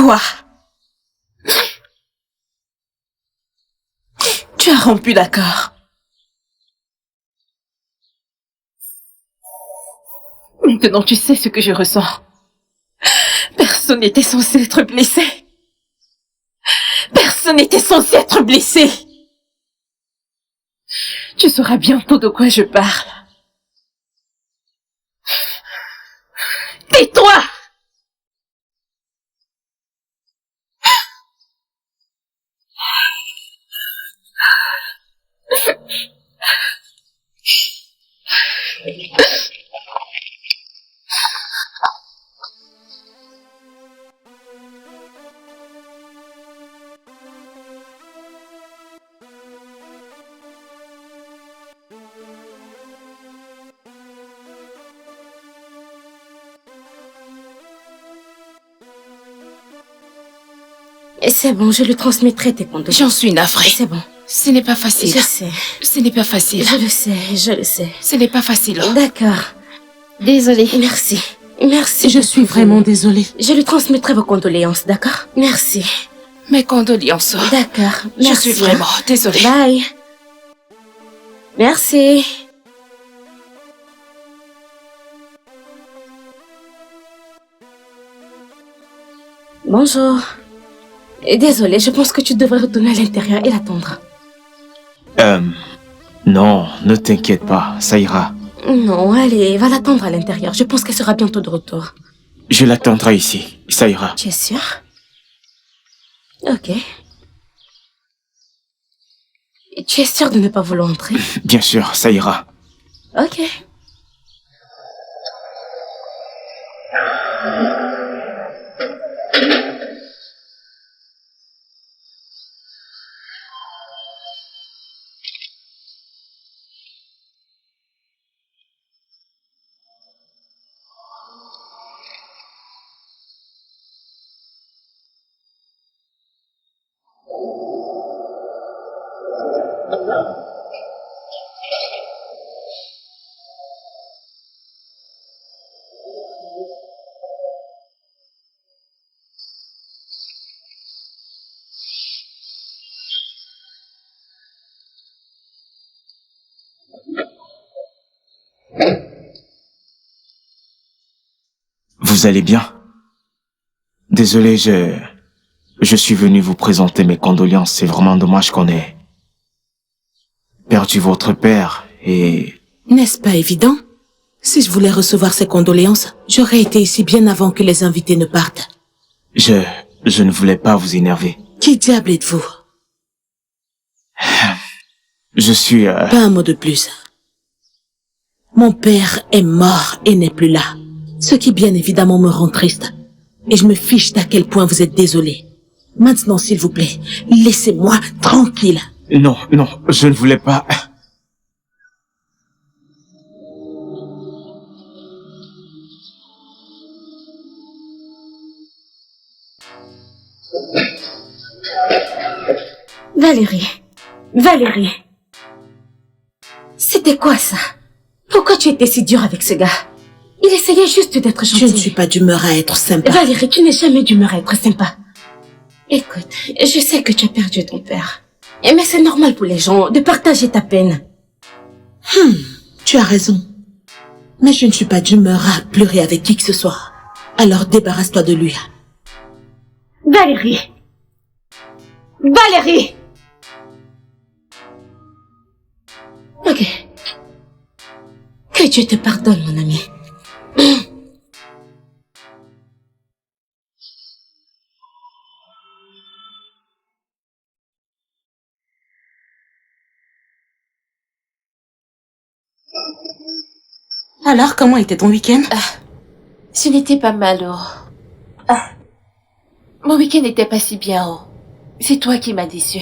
Quoi? Tu as rompu d'accord. Maintenant, tu sais ce que je ressens. Personne n'était censé être blessé. Personne n'était censé être blessé. Tu sauras bientôt de quoi je parle. Tais-toi! C'est bon, je lui transmettrai tes condoléances. J'en suis navrée. C'est bon. Ce n'est pas facile. Je sais. Ce n'est pas facile. Je le sais, je le sais. Ce n'est pas facile. D'accord. Désolée. Merci. Merci. Je suis vraiment désolée. Je lui transmettrai vos condoléances, d'accord? Merci. Mes condoléances. D'accord. Je Merci. suis vraiment désolée. Bye. Merci. Bonjour. Désolée, je pense que tu devrais retourner à l'intérieur et l'attendre. Non, ne t'inquiète pas, ça ira. Non, allez, va l'attendre à l'intérieur. Je pense qu'elle sera bientôt de retour. Je l'attendrai ici, ça ira. Tu es sûr? Ok. Et tu es sûr de ne pas vouloir entrer? Bien sûr, ça ira. Ok. Vous allez bien? Désolé, je suis venu vous présenter mes condoléances. C'est vraiment dommage qu'on ait perdu votre père et... N'est-ce pas évident? Si je voulais recevoir ces condoléances, j'aurais été ici bien avant que les invités ne partent. Je ne voulais pas vous énerver. Qui diable êtes-vous? Je suis... Pas un mot de plus. Mon père est mort et n'est plus là. Ce qui bien évidemment me rend triste. Et je me fiche d'à quel point vous êtes désolé. Maintenant, s'il vous plaît, laissez-moi tranquille. Non, je ne voulais pas... Valérie. C'était quoi ça? Pourquoi tu étais si dur avec ce gars? Il essayait juste d'être gentil. Je ne suis pas d'humeur à être sympa. Valérie, tu n'es jamais d'humeur à être sympa. Écoute, je sais que tu as perdu ton père. Mais c'est normal pour les gens de partager ta peine. Tu as raison. Mais je ne suis pas d'humeur à pleurer avec qui que ce soit. Alors débarrasse-toi de lui. Valérie! Ok. Que Dieu te pardonne, mon ami. Alors, comment était ton week-end? Ce n'était pas mal, oh. Mon week-end n'était pas si bien, oh. C'est toi qui m'as déçu.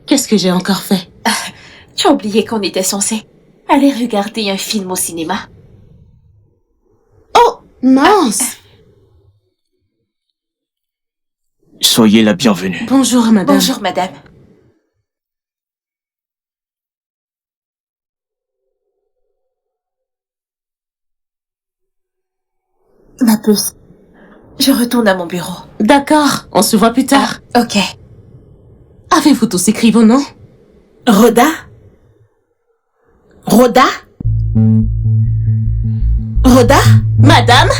Qu'est-ce que j'ai encore fait? Tu as oublié qu'on était censé aller regarder un film au cinéma. Oh, mince! Soyez la bienvenue. Bonjour, madame. Bonjour, madame. Ma puce. Je retourne à mon bureau. D'accord, on se voit plus tard. Ok. Avez-vous tous écrit vos noms? Rhoda? Rhoda? Rhoda? Madame?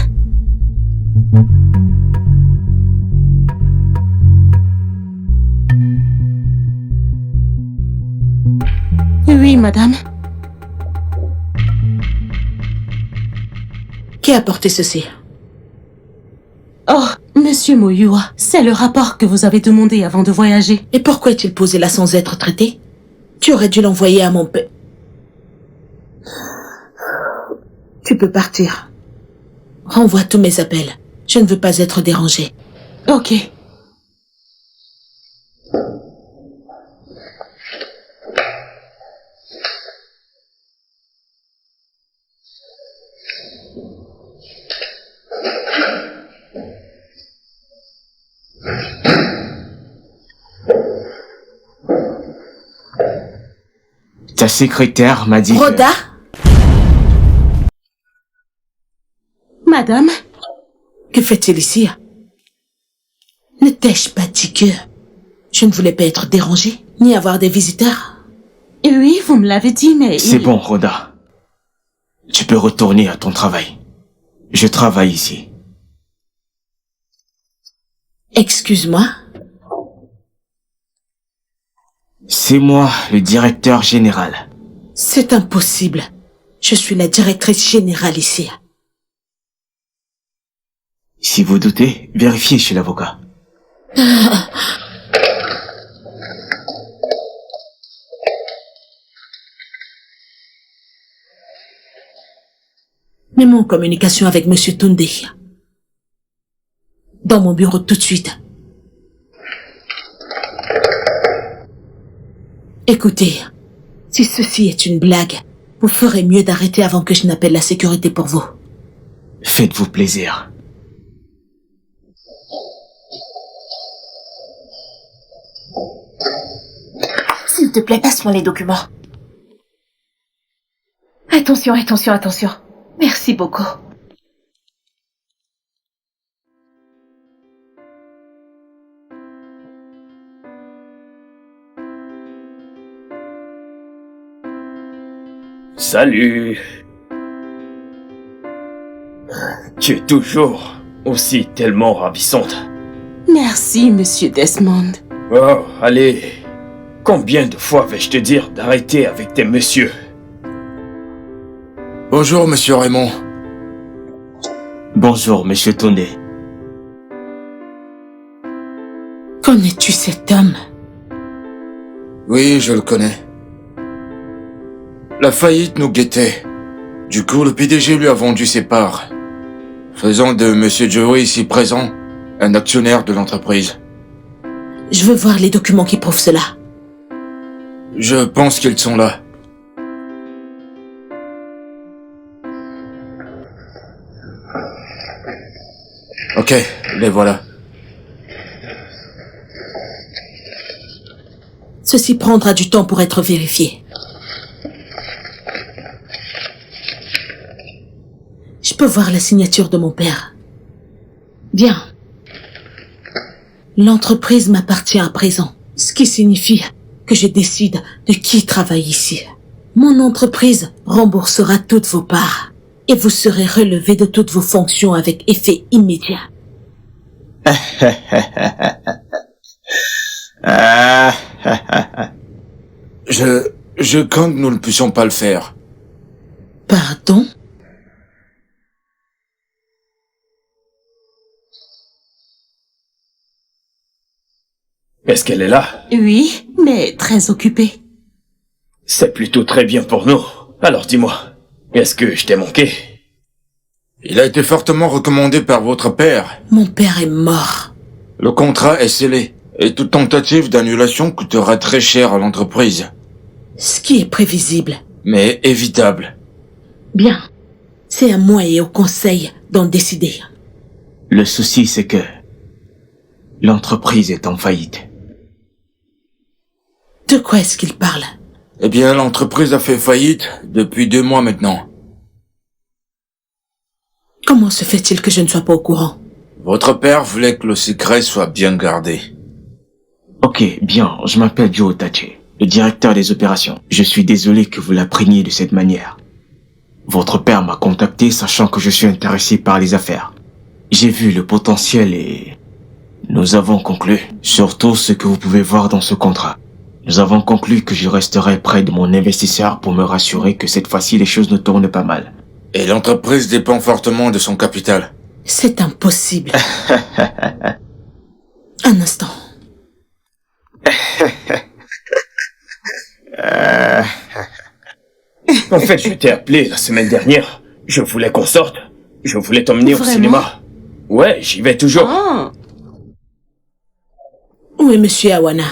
Oui, madame. Qui a apporté ceci? Oh, monsieur Moyua, c'est le rapport que vous avez demandé avant de voyager. Et pourquoi est-il posé là sans être traité? Tu aurais dû l'envoyer à mon père. Tu peux partir. Renvoie tous mes appels. Je ne veux pas être dérangée. Ok. Ta secrétaire m'a dit que... Rhoda? Madame? Que fait-il ici? Ne t'ai-je pas dit que je ne voulais pas être dérangée, ni avoir des visiteurs? Oui, vous me l'avez dit, mais... C'est bon, Rhoda. Tu peux retourner à ton travail. Je travaille ici. Excuse-moi? C'est moi, le directeur général. C'est impossible. Je suis la directrice générale ici. Si vous doutez, vérifiez chez l'avocat. Mets-moi en communication avec Monsieur Tunde. Dans mon bureau tout de suite. Écoutez, si ceci est une blague, vous ferez mieux d'arrêter avant que je n'appelle la sécurité pour vous. Faites-vous plaisir. S'il te plaît, passe-moi les documents. Attention, attention, attention. Merci beaucoup. Salut. Tu es toujours aussi tellement ravissante. Merci, monsieur Desmond. Oh, allez. Combien de fois vais-je te dire d'arrêter avec tes messieurs? Bonjour, monsieur Raymond. Bonjour, monsieur Tunde. Connais-tu cet homme? Oui, je le connais. La faillite nous guettait. Du coup, le PDG lui a vendu ses parts, faisant de monsieur Joey ici présent un actionnaire de l'entreprise. Je veux voir les documents qui prouvent cela. Je pense qu'ils sont là. Ok, les voilà. Ceci prendra du temps pour être vérifié. Je peux voir la signature de mon père. Bien. L'entreprise m'appartient à présent, ce qui signifie que je décide de qui travaille ici. Mon entreprise remboursera toutes vos parts et vous serez relevé de toutes vos fonctions avec effet immédiat. Je crains que nous ne puissions pas le faire. Pardon? Est-ce qu'elle est là? Oui, mais très occupée. C'est plutôt très bien pour nous. Alors dis-moi, est-ce que je t'ai manqué? Il a été fortement recommandé par votre père. Mon père est mort. Le contrat est scellé et toute tentative d'annulation coûtera très cher à l'entreprise. Ce qui est prévisible. Mais évitable. Bien. C'est à moi et au conseil d'en décider. Le souci, c'est que l'entreprise est en faillite. De quoi est-ce qu'il parle? Eh bien, l'entreprise a fait faillite depuis 2 mois maintenant. Comment se fait-il que je ne sois pas au courant? Votre père voulait que le secret soit bien gardé. Ok, bien, je m'appelle Joe Tache, le directeur des opérations. Je suis désolé que vous l'appreniez de cette manière. Votre père m'a contacté sachant que je suis intéressé par les affaires. J'ai vu le potentiel et nous avons conclu, surtout ce que vous pouvez voir dans ce contrat. Nous avons conclu que je resterai près de mon investisseur pour me rassurer que cette fois-ci les choses ne tournent pas mal. Et l'entreprise dépend fortement de son capital. C'est impossible. Un instant. En fait, je t'ai appelé la semaine dernière. Je voulais qu'on sorte. Je voulais t'emmener au Vraiment? cinéma. Ouais, j'y vais toujours. Oh, Où est Monsieur Awana?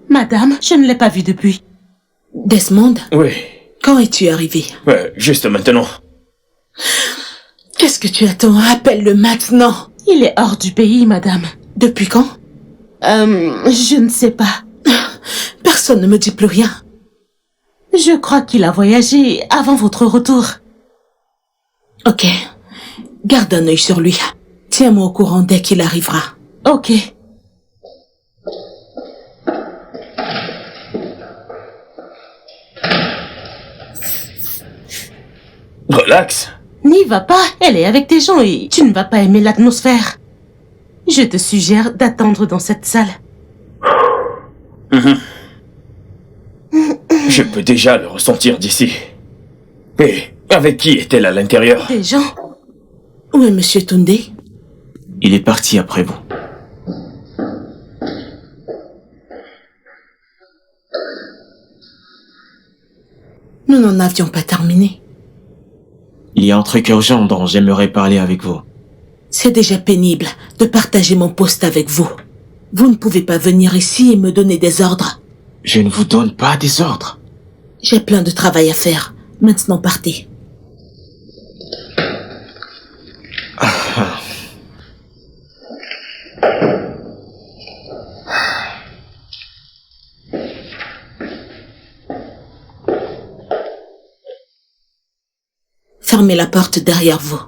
madame, je ne l'ai pas vu depuis. Desmond, Oui, quand es-tu arrivé? juste maintenant. Qu'est-ce que tu attends? Appelle-le maintenant. Il est hors du pays, madame. Depuis quand? Je ne sais pas. Personne ne me dit plus rien. Je crois qu'il a voyagé avant votre retour. Ok. Garde un œil sur lui. Tiens-moi au courant dès qu'il arrivera. Ok. Relax. N'y va pas, elle est avec tes gens et tu ne vas pas aimer l'atmosphère. Je te suggère d'attendre dans cette salle. Je peux déjà le ressentir d'ici. Et avec qui est-elle à l'intérieur? Des gens? Où est Monsieur Toundé? Il est parti après vous. Nous n'en avions pas terminé. Il y a un truc urgent dont j'aimerais parler avec vous. C'est déjà pénible de partager mon poste avec vous. Vous ne pouvez pas venir ici et me donner des ordres. Je ne vous donne pas des ordres. J'ai plein de travail à faire. Maintenant, partez. Fermez la porte derrière vous.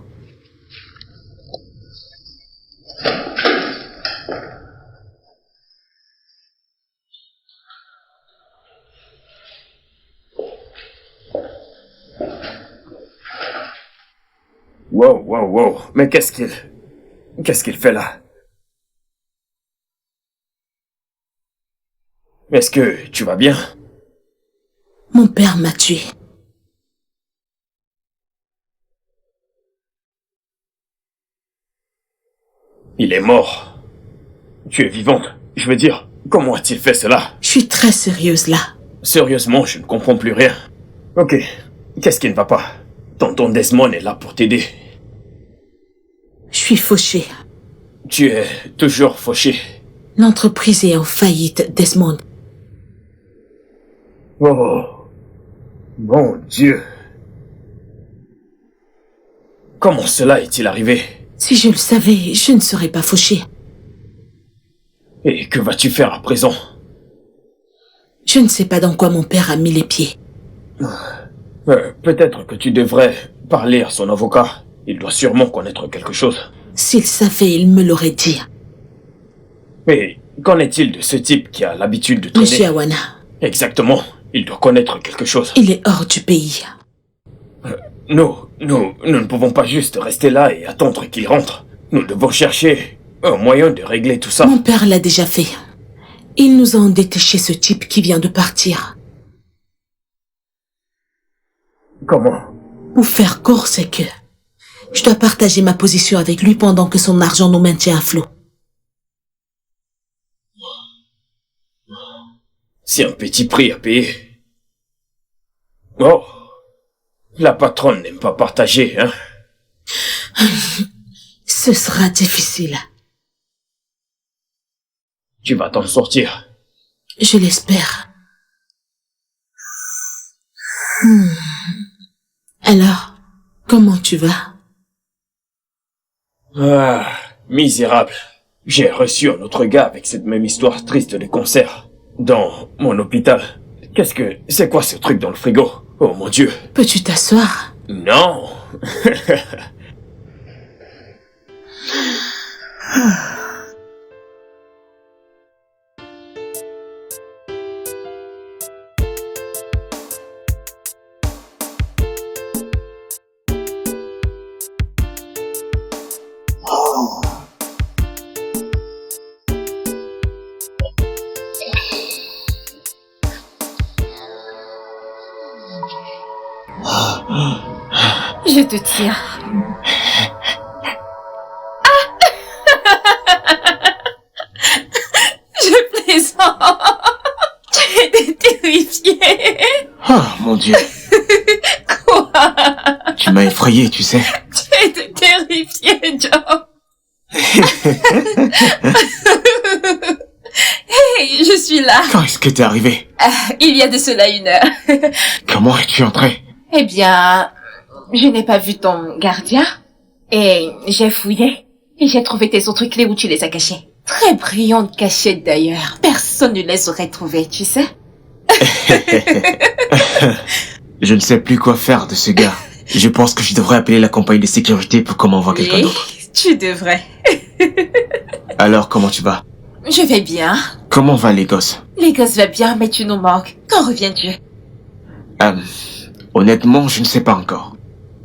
Wow. Mais qu'est-ce qu'il fait là? Est-ce que tu vas bien? Mon père m'a tué. Il est mort. Tu es vivante. Je veux dire, comment a-t-il fait cela? Je suis très sérieuse là. Sérieusement, je ne comprends plus rien. Ok, qu'est-ce qui ne va pas? Tonton Desmond est là pour t'aider. Je suis fauchée. Tu es toujours fauché. L'entreprise est en faillite, Desmond. Oh, mon Dieu. Comment cela est-il arrivé? Si je le savais, je ne serais pas fauchée. Et que vas-tu faire à présent? Je ne sais pas dans quoi mon père a mis les pieds. Peut-être que tu devrais parler à son avocat. Il doit sûrement connaître quelque chose. S'il savait, il me l'aurait dit. Mais qu'en est-il de ce type qui a l'habitude de traîner? Monsieur Awana, Exactement. Il doit connaître quelque chose. il est hors du pays. Nous ne pouvons pas juste rester là et attendre qu'il rentre. Nous devons chercher un moyen de régler tout ça. Mon père l'a déjà fait. Il nous a endettés chez ce type qui vient de partir. Comment? Pour faire court, c'est que je dois partager ma position avec lui pendant que son argent nous maintient à flot. C'est un petit prix à payer. Oh, la patronne n'aime pas partager, hein? Ce sera difficile. Tu vas t'en sortir. Je l'espère. Alors, comment tu vas? Ah, misérable. J'ai reçu un autre gars avec cette même histoire triste de concert. Dans mon hôpital. C'est quoi ce truc dans le frigo? Oh mon Dieu. Peux-tu t'asseoir? Non. Je te tiens. Je plaisante. J'étais terrifiée. Oh, mon Dieu. Quoi? Tu m'as effrayé, tu sais. J'étais terrifiée, Joe. Hey, je suis là. Quand est-ce que t'es arrivé? Il y a de cela 1 heure. Comment es-tu entré? Eh bien, je n'ai pas vu ton gardien. Et j'ai fouillé. Et j'ai trouvé tes autres clés où tu les as cachées. Très brillantes cachettes d'ailleurs. Personne ne les aurait trouvées, tu sais. Je ne sais plus quoi faire de ce gars. Je pense que je devrais appeler la compagnie de sécurité pour qu'on m'envoie quelqu'un d'autre. Tu devrais. Alors, comment tu vas? Je vais bien. Comment va les gosses? Les gosses vont bien, mais tu nous manques. Quand reviens-tu? Honnêtement, je ne sais pas encore.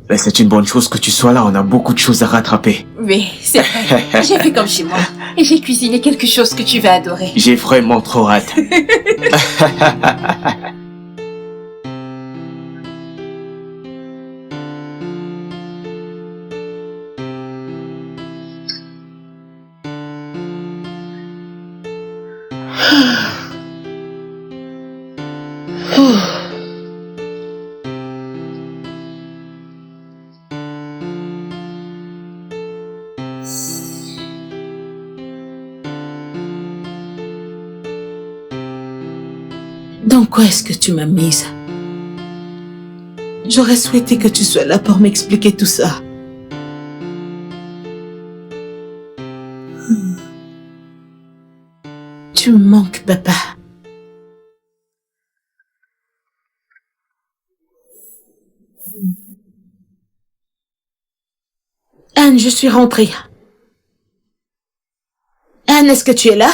Mais c'est une bonne chose que tu sois là, on a beaucoup de choses à rattraper. Oui, c'est vrai. J'ai fait comme chez moi. Et j'ai cuisiné quelque chose que tu vas adorer. J'ai vraiment trop hâte. Dans quoi est-ce que tu m'as mise? J'aurais souhaité que tu sois là pour m'expliquer tout ça. Tu me manques, papa. Anne, je suis rentrée. Anne, est-ce que tu es là?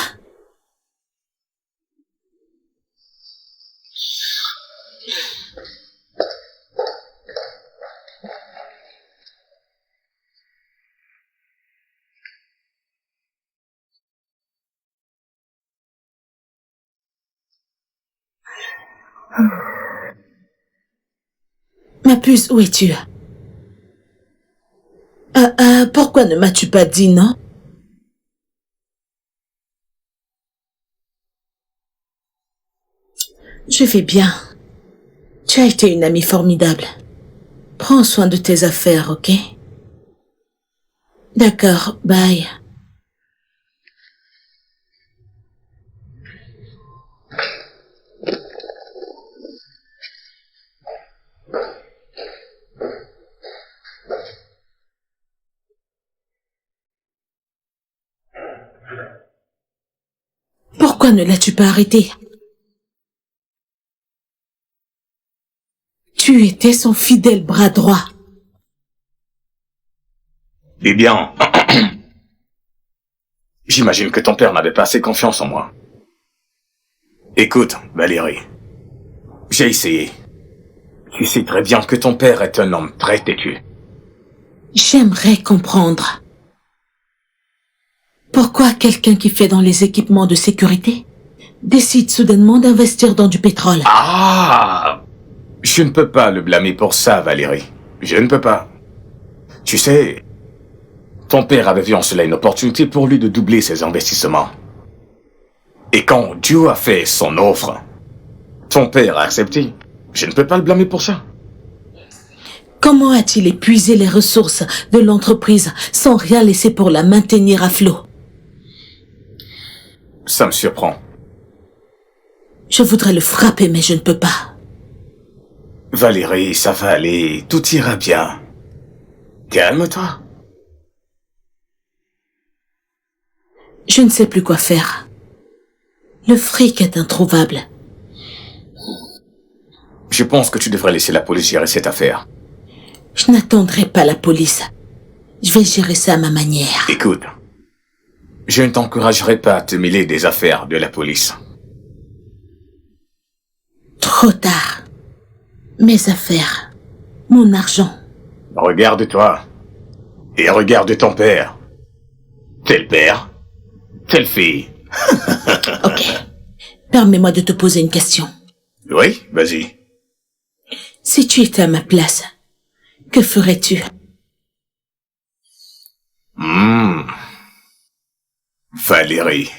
Ma puce, où es-tu? Pourquoi ne m'as-tu pas dit non? Je vais bien. Tu as été une amie formidable. Prends soin de tes affaires, ok? D'accord, bye. Pourquoi ne l'as-tu pas arrêté? Tu étais son fidèle bras droit. Eh bien, j'imagine que ton père n'avait pas assez confiance en moi. Écoute, Valérie, j'ai essayé. Tu sais très bien que ton père est un homme très têtu. J'aimerais comprendre. Pourquoi quelqu'un qui fait dans les équipements de sécurité décide soudainement d'investir dans du pétrole? Ah! Je ne peux pas le blâmer pour ça, Valérie. Je ne peux pas. Tu sais, ton père avait vu en cela une opportunité pour lui de doubler ses investissements. Et quand Dieu a fait son offre, ton père a accepté. Je ne peux pas le blâmer pour ça. Comment a-t-il épuisé les ressources de l'entreprise sans rien laisser pour la maintenir à flot? Ça me surprend. Je voudrais le frapper, mais je ne peux pas. Valérie, ça va aller, tout ira bien. Calme-toi. Je ne sais plus quoi faire. Le fric est introuvable. Je pense que tu devrais laisser la police gérer cette affaire. Je n'attendrai pas la police. Je vais gérer ça à ma manière. Écoute, Je ne t'encouragerai pas à te mêler des affaires de la police. Trop tard. Mes affaires. Mon argent. Regarde-toi. Et regarde ton père. Tel père, telle fille. Ok. Permets-moi de te poser une question. Oui, vas-y. Si tu étais à ma place, que ferais-tu? Valérie.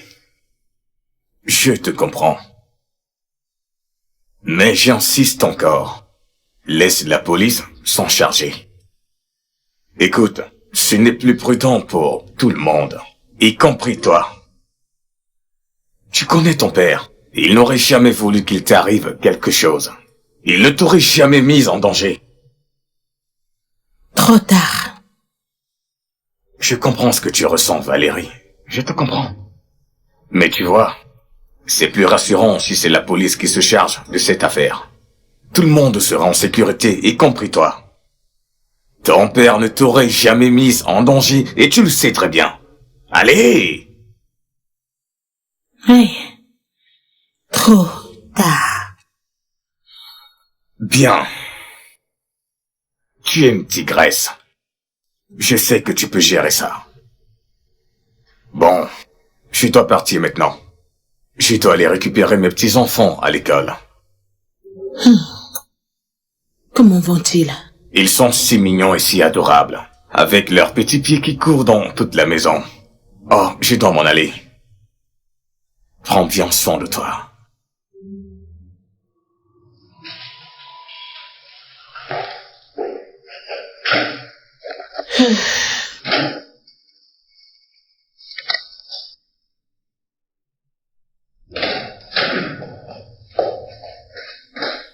Je te comprends. Mais j'insiste encore. Laisse la police s'en charger. Écoute, ce n'est plus prudent pour tout le monde, y compris toi. Tu connais ton père. Il n'aurait jamais voulu qu'il t'arrive quelque chose. Il ne t'aurait jamais mis en danger. Trop tard. Je comprends ce que tu ressens, Valérie. Je te comprends. Mais tu vois, c'est plus rassurant si c'est la police qui se charge de cette affaire. Tout le monde sera en sécurité, y compris toi. Ton père ne t'aurait jamais mise en danger, et tu le sais très bien. Allez! Oui. Trop tard. Bien. Tu es une tigresse. Je sais que tu peux gérer ça. Bon, je dois partir maintenant. Je dois aller récupérer mes petits-enfants à l'école. Comment vont-ils? Ils sont si mignons et si adorables, avec leurs petits pieds qui courent dans toute la maison. Oh, je dois m'en aller. Prends bien soin de toi.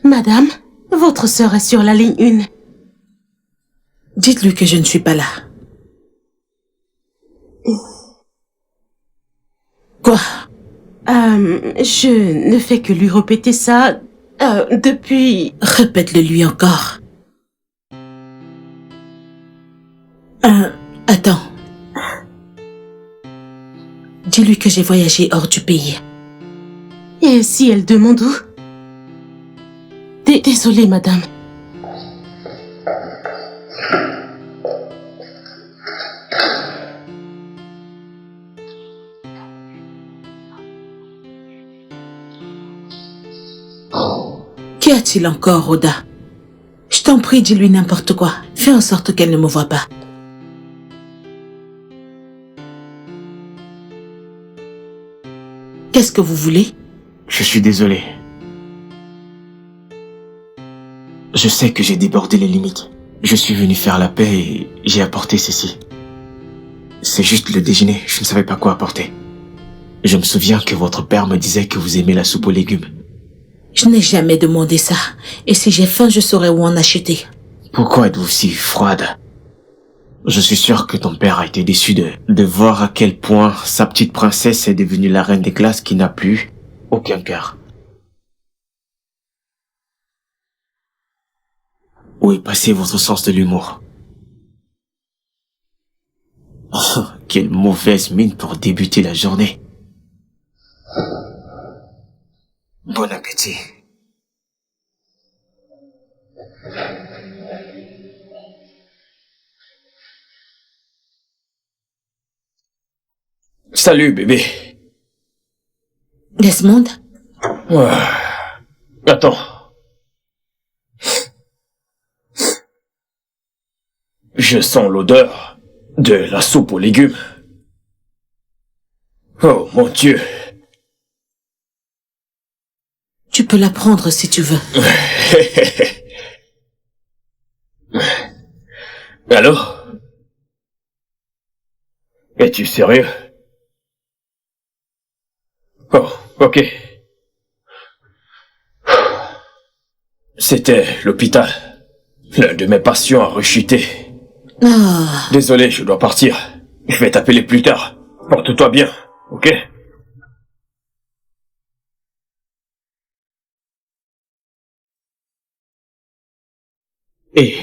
Madame, votre sœur est sur la ligne 1. Dites-lui que je ne suis pas là. Quoi? Je ne fais que lui répéter ça depuis... Répète-le lui encore. Attends. Dis-lui que j'ai voyagé hors du pays. Et si elle demande où? Désolée, madame. Qu'y a-t-il encore, Oda? Je t'en prie, dis-lui n'importe quoi. Fais en sorte qu'elle ne me voie pas. Qu'est-ce que vous voulez? Je suis désolé. Je sais que j'ai débordé les limites. Je suis venu faire la paix et j'ai apporté ceci. C'est juste le déjeuner, je ne savais pas quoi apporter. Je me souviens que votre père me disait que vous aimez la soupe aux légumes. Je n'ai jamais demandé ça. Et si j'ai faim, je saurais où en acheter. Pourquoi êtes-vous si froide? Je suis sûr que ton père a été déçu de voir à quel point sa petite princesse est devenue la reine des glaces qui n'a plus aucun cœur. Où est passé votre sens de l'humour? Oh, quelle mauvaise mine pour débuter la journée. Bon appétit. Salut, bébé. Desmond? Attends. Je sens l'odeur de la soupe aux légumes. Oh mon Dieu. Tu peux la prendre si tu veux. Allô? Es-tu sérieux? Oh, ok. C'était l'hôpital. L'un de mes patients a rechuté. Oh. Désolé, je dois partir. Je vais t'appeler plus tard. Porte-toi bien, ok? Et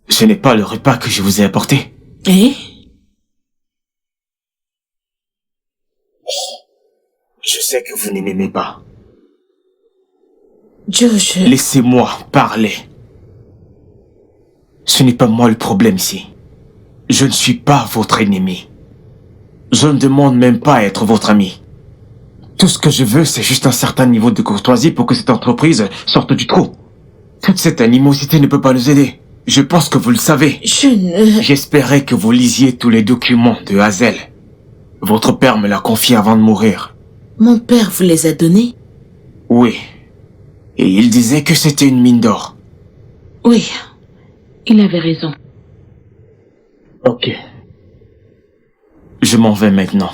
ce n'est pas le repas que je vous ai apporté. Et? ne m'aimez pas. Joe, Laissez-moi parler. Ce n'est pas moi le problème ici. Je ne suis pas votre ennemi. Je ne demande même pas à être votre ami. Tout ce que je veux, c'est juste un certain niveau de courtoisie pour que cette entreprise sorte du trou. Toute cette animosité ne peut pas nous aider. Je pense que vous le savez. je ne... J'espérais que vous lisiez tous les documents de Hazel. Votre père me l'a confié avant de mourir. Mon père vous les a donnés? Oui. Et il disait que c'était une mine d'or. Oui, il avait raison. Ok. Je m'en vais maintenant.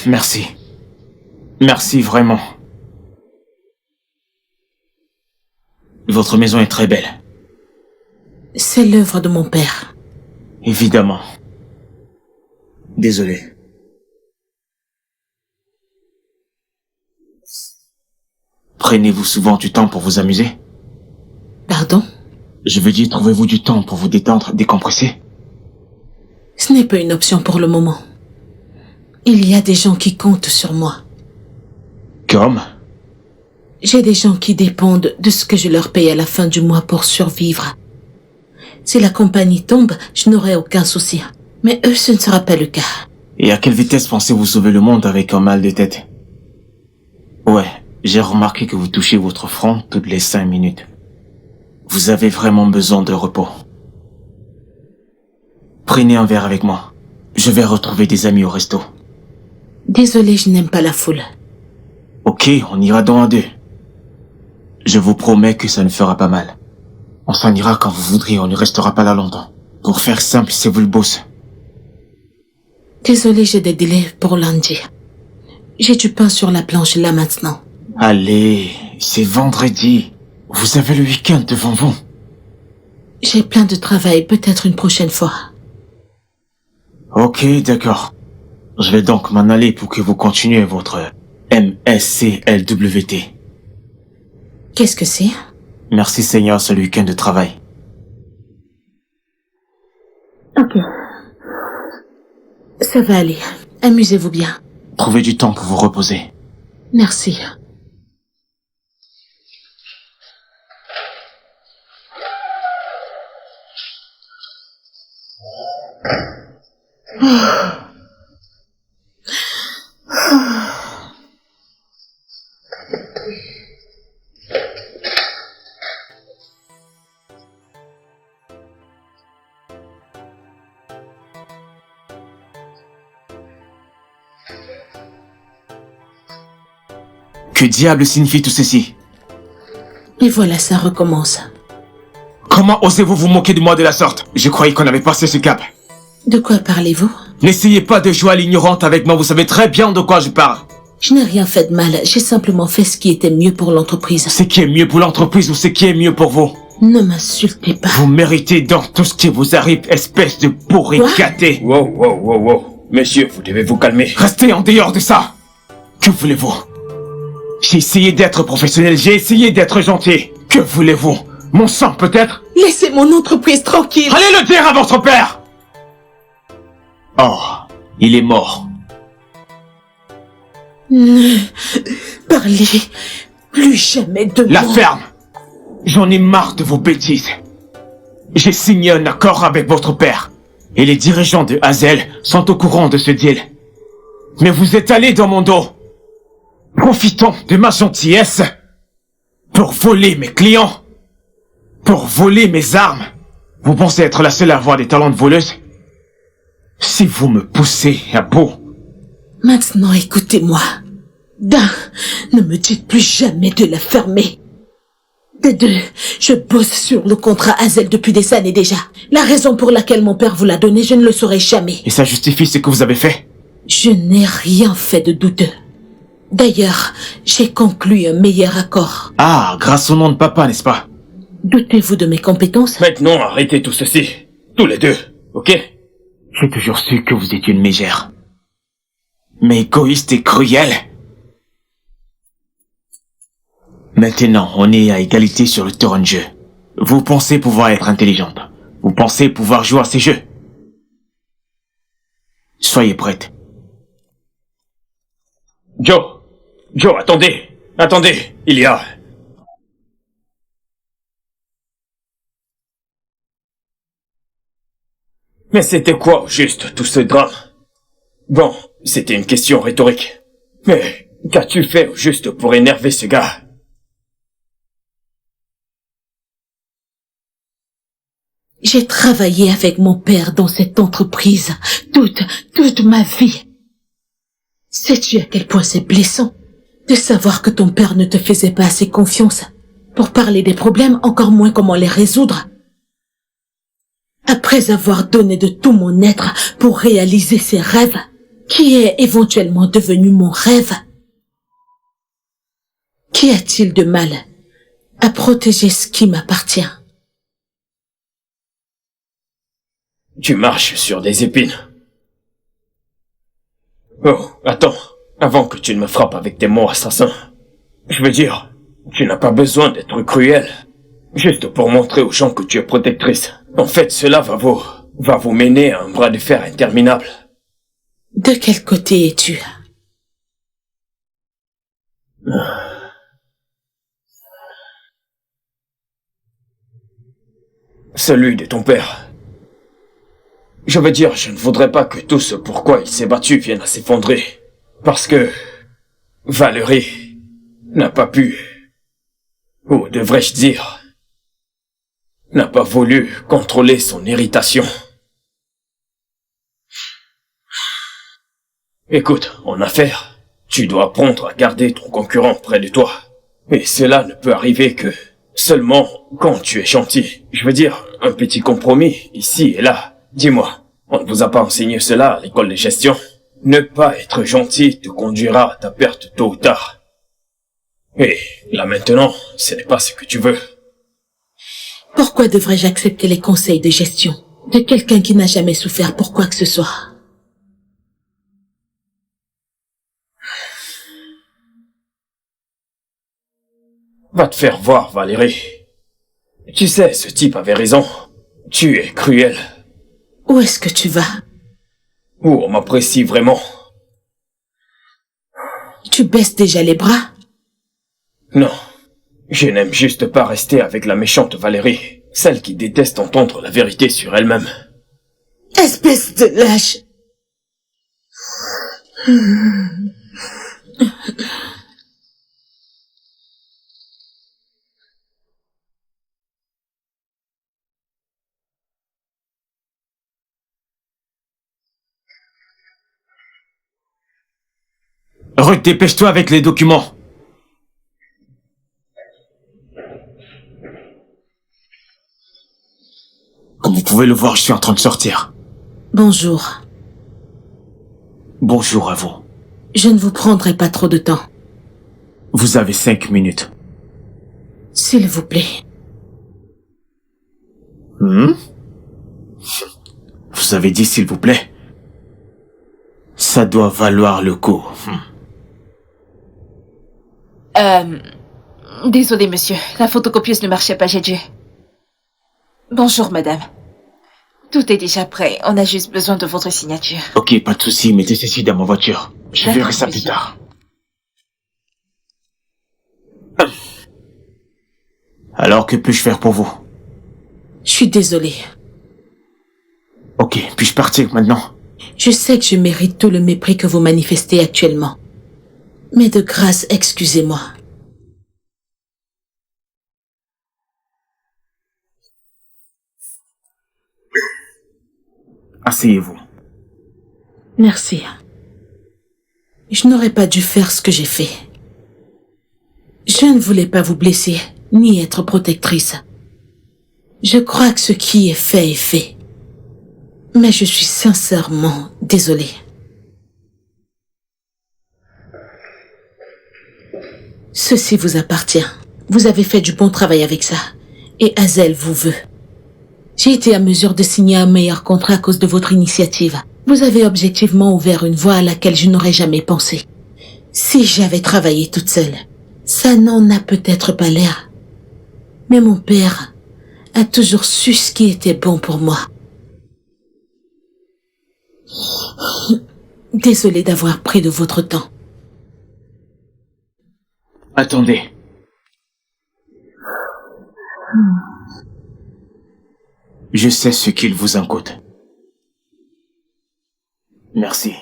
Merci. Merci vraiment. Votre maison est très belle. C'est l'œuvre de mon père. Évidemment. Désolé. Prenez-vous souvent du temps pour vous amuser? Pardon? Je veux dire, trouvez-vous du temps pour vous détendre, décompresser? Ce n'est pas une option pour le moment. Il y a des gens qui comptent sur moi. Comme? J'ai des gens qui dépendent de ce que je leur paye à la fin du mois pour survivre. Si la compagnie tombe, je n'aurai aucun souci. Mais eux, ce ne sera pas le cas. Et à quelle vitesse pensez-vous sauver le monde avec un mal de tête? Ouais, j'ai remarqué que vous touchez votre front toutes les 5 minutes. Vous avez vraiment besoin de repos. Prenez un verre avec moi. Je vais retrouver des amis au resto. Désolé, je n'aime pas la foule. Ok, on ira dans à deux. Je vous promets que ça ne fera pas mal. On s'en ira quand vous voudrez, on ne restera pas là longtemps. Pour faire simple, c'est vous le boss. Désolé, j'ai des délais pour lundi. J'ai du pain sur la planche là maintenant. Allez, c'est vendredi. Vous avez le week-end devant vous. J'ai plein de travail, peut-être une prochaine fois. Ok, d'accord. Je vais donc m'en aller pour que vous continuez votre MSCLWT. Qu'est-ce que c'est? Merci Seigneur, c'est le week-end de travail. Ok. Ça va aller. Amusez-vous bien. Trouvez du temps pour vous reposer. Merci. Que diable signifie tout ceci? Et voilà, ça recommence. Comment osez-vous vous moquer de moi de la sorte? Je croyais qu'on avait passé ce cap. De quoi parlez-vous? N'essayez pas de jouer à l'ignorante avec moi, vous savez très bien de quoi je parle. Je n'ai rien fait de mal, j'ai simplement fait ce qui était mieux pour l'entreprise. Ce qui est mieux pour l'entreprise ou ce qui est mieux pour vous? Ne m'insultez pas. Vous méritez donc tout ce qui vous arrive, espèce de pourri gâté. Wow, wow, wow, wow. Messieurs, vous devez vous calmer. Restez en dehors de ça. Que voulez-vous? J'ai essayé d'être professionnel, j'ai essayé d'être gentil. Que voulez-vous? Mon sang peut-être? Laissez mon entreprise tranquille. Allez le dire à votre père! Oh, il est mort. Ne parlez plus jamais de La moi. ferme! J'en ai marre de vos bêtises. J'ai signé un accord avec votre père. Et les dirigeants de Hazel sont au courant de ce deal. Mais vous êtes allé dans mon dos, profitant de ma gentillesse, pour voler mes clients, pour voler mes armes. Vous pensez être la seule à avoir des talents de voleuse? Si vous me poussez à bout... Maintenant, écoutez-moi. D'un, ne me dites plus jamais de la fermer. De deux, je bosse sur le contrat Hazel depuis des années déjà. La raison pour laquelle mon père vous l'a donné, je ne le saurai jamais. Et ça justifie ce que vous avez fait? Je n'ai rien fait de douteux. D'ailleurs, j'ai conclu un meilleur accord. Ah, grâce au nom de papa, n'est-ce pas? Doutez-vous de mes compétences? Maintenant, arrêtez tout ceci. Tous les deux, ok? J'ai toujours su que vous étiez une mégère. Mais égoïste et cruelle. Maintenant, on est à égalité sur le terrain de jeu. Vous pensez pouvoir être intelligente. Vous pensez pouvoir jouer à ces jeux. Soyez prête. Joe, attendez, il y a... Mais c'était quoi, au juste, tout ce drame? Bon, c'était une question rhétorique. Mais qu'as-tu fait, au juste, pour énerver ce gars? J'ai travaillé avec mon père dans cette entreprise toute ma vie. Sais-tu à quel point c'est blessant de savoir que ton père ne te faisait pas assez confiance pour parler des problèmes, encore moins comment les résoudre? Après avoir donné de tout mon être pour réaliser ses rêves, qui est éventuellement devenu mon rêve, qu'y a-t-il de mal à protéger ce qui m'appartient? Tu marches sur des épines. Oh, attends, avant que tu ne me frappes avec tes mots assassins. Je veux dire, tu n'as pas besoin d'être cruel. Juste pour montrer aux gens que tu es protectrice. En fait, cela va vous mener à un bras de fer interminable. De quel côté es-tu? Celui de ton père. Je veux dire, je ne voudrais pas que tout ce pourquoi il s'est battu vienne à s'effondrer. Parce que Valérie n'a pas pu, ou devrais-je dire, n'a pas voulu contrôler son irritation. Écoute, en affaires, tu dois apprendre à garder ton concurrent près de toi. Et cela ne peut arriver que seulement quand tu es gentil. Je veux dire, un petit compromis, ici et là. Dis-moi, on ne vous a pas enseigné cela à l'école de gestion? Ne pas être gentil te conduira à ta perte tôt ou tard. Et là maintenant, ce n'est pas ce que tu veux. Pourquoi devrais-je accepter les conseils de gestion de quelqu'un qui n'a jamais souffert pour quoi que ce soit? Va te faire voir, Valérie. Tu sais, ce type avait raison. Tu es cruel. Où est-ce que tu vas? Où on m'apprécie vraiment. Tu baisses déjà les bras? Non. Je n'aime juste pas rester avec la méchante Valérie. Celle qui déteste entendre la vérité sur elle-même. Espèce de lâche! Ruth, dépêche-toi avec les documents. Comme vous pouvez le voir, je suis en train de sortir. Bonjour. Bonjour à vous. Je ne vous prendrai pas trop de temps. Vous avez 5 minutes. S'il vous plaît. Vous avez dit s'il vous plaît? Ça doit valoir le coup. Désolé, monsieur. La photocopieuse ne marchait pas, j'ai dû. Bonjour, madame. Tout est déjà prêt. On a juste besoin de votre signature. Ok, pas de souci, mettez ceci dans ma voiture. Je verrai ça plus tard. Alors, que puis-je faire pour vous? Je suis désolée. Ok, puis-je partir maintenant? Je sais que je mérite tout le mépris que vous manifestez actuellement. Mais de grâce, excusez-moi. Asseyez-vous. Merci. Je n'aurais pas dû faire ce que j'ai fait. Je ne voulais pas vous blesser, ni être protectrice. Je crois que ce qui est fait. Mais je suis sincèrement désolée. Ceci vous appartient. Vous avez fait du bon travail avec ça. Et Hazel vous veut. J'ai été à mesure de signer un meilleur contrat à cause de votre initiative. Vous avez objectivement ouvert une voie à laquelle je n'aurais jamais pensé. Si j'avais travaillé toute seule, ça n'en a peut-être pas l'air. Mais mon père a toujours su ce qui était bon pour moi. Désolée d'avoir pris de votre temps. Attendez. Je sais ce qu'il vous en coûte. Merci.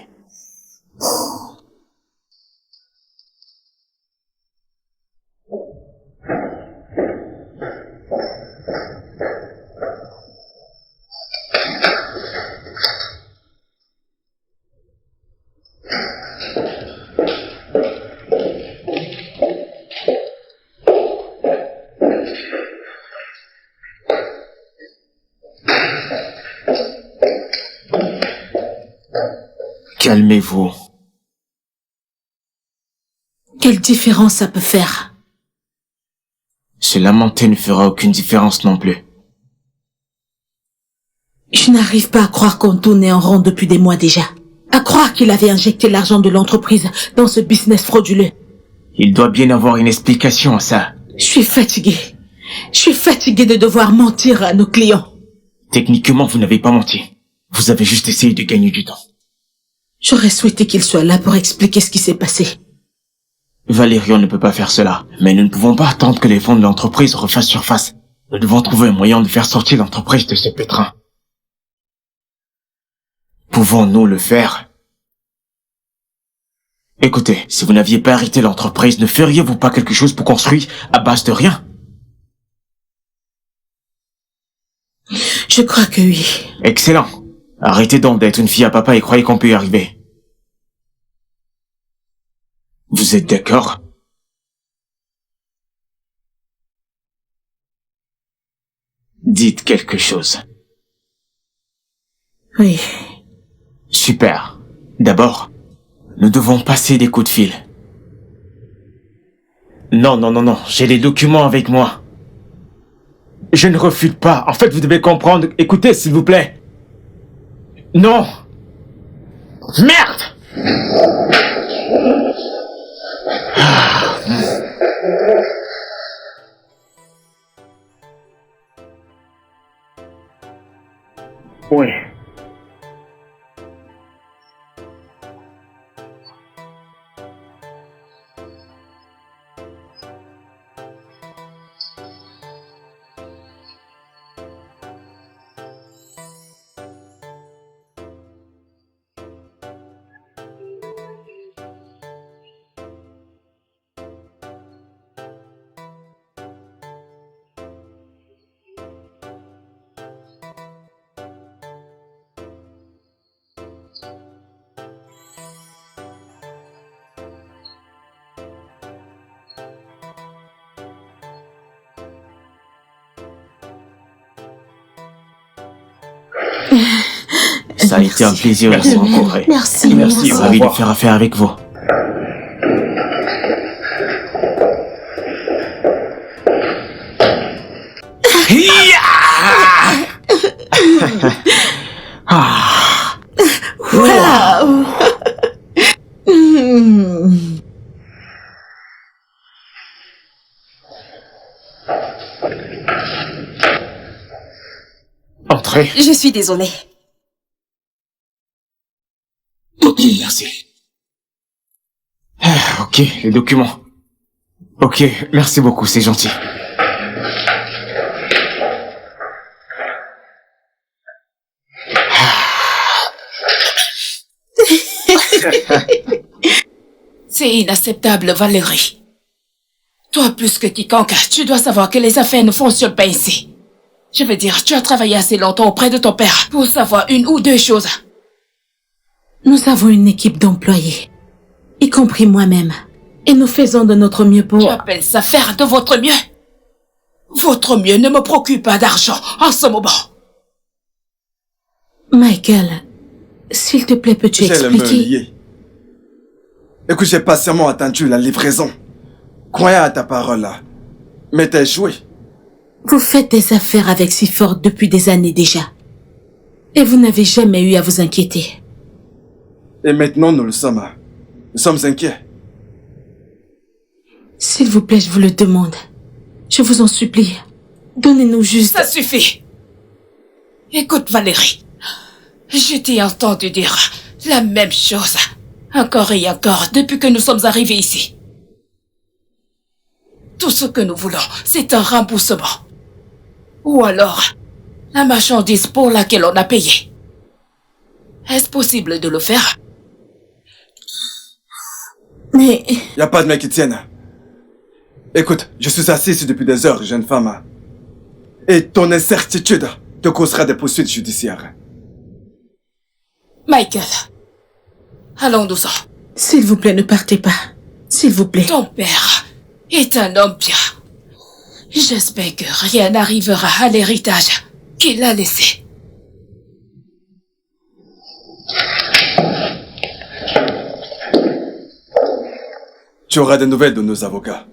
Calmez-vous. Quelle différence ça peut faire? Se lamenter ne fera aucune différence non plus. Je n'arrive pas à croire qu'on tournait en rond depuis des mois déjà. À croire qu'il avait injecté l'argent de l'entreprise dans ce business frauduleux. Il doit bien avoir une explication à ça. Je suis fatiguée. Je suis fatiguée de devoir mentir à nos clients. Techniquement, vous n'avez pas menti. Vous avez juste essayé de gagner du temps. J'aurais souhaité qu'il soit là pour expliquer ce qui s'est passé. Valérion ne peut pas faire cela, mais nous ne pouvons pas attendre que les fonds de l'entreprise refassent surface. Nous devons trouver un moyen de faire sortir l'entreprise de ce pétrin. Pouvons-nous le faire? Écoutez, si vous n'aviez pas arrêté l'entreprise, ne feriez-vous pas quelque chose pour construire à base de rien? Je crois que oui. Excellent. Arrêtez donc d'être une fille à papa et croyez qu'on peut y arriver. Vous êtes d'accord? Dites quelque chose. Oui. Super. D'abord, nous devons passer des coups de fil. Non, j'ai les documents avec moi. Je ne refuse pas. En fait, vous devez comprendre. Écoutez, s'il vous plaît. Non! Merde! Oui. Ça a été un plaisir de vous rencontrer. Merci. Merci, au Ravi de revoir. faire affaire avec vous. Ah. Waouh! Entrez. Je suis désolée. Ok, merci. Ok, les documents. Ok, merci beaucoup, c'est gentil. C'est inacceptable, Valérie. Toi, plus que quiconque, tu dois savoir que les affaires ne fonctionnent pas ici. Je veux dire, tu as travaillé assez longtemps auprès de ton père pour savoir une ou deux choses. Nous avons une équipe d'employés, y compris moi-même. Et nous faisons de notre mieux pour... Tu appelles ça faire de votre mieux? Votre mieux ne me procure pas d'argent en ce moment. Michael, s'il te plaît, peux-tu J'ai le expliquer? lié. Écoute, j'ai patiemment attendu la livraison. Croyant à ta parole là. Mais t'as échoué. Vous faites des affaires avec Seaford depuis des années déjà. Et vous n'avez jamais eu à vous inquiéter. Et maintenant, nous le sommes. Nous sommes inquiets. S'il vous plaît, je vous le demande. Je vous en supplie. Donnez-nous juste... Ça suffit. Écoute, Valérie. Je t'ai entendu dire la même chose. Encore et encore, depuis que nous sommes arrivés ici. Tout ce que nous voulons, c'est un remboursement. Ou alors, la marchandise pour laquelle on a payé. Est-ce possible de le faire? Mais... Y a pas de mec qui tienne. Écoute, je suis assis ici depuis des heures, jeune femme. Et ton incertitude te causera des poursuites judiciaires. Michael, allons-nous-en. S'il vous plaît, ne partez pas. S'il vous plaît. Ton père est un homme bien. J'espère que rien n'arrivera à l'héritage qu'il a laissé. Tu auras des nouvelles de nos avocats.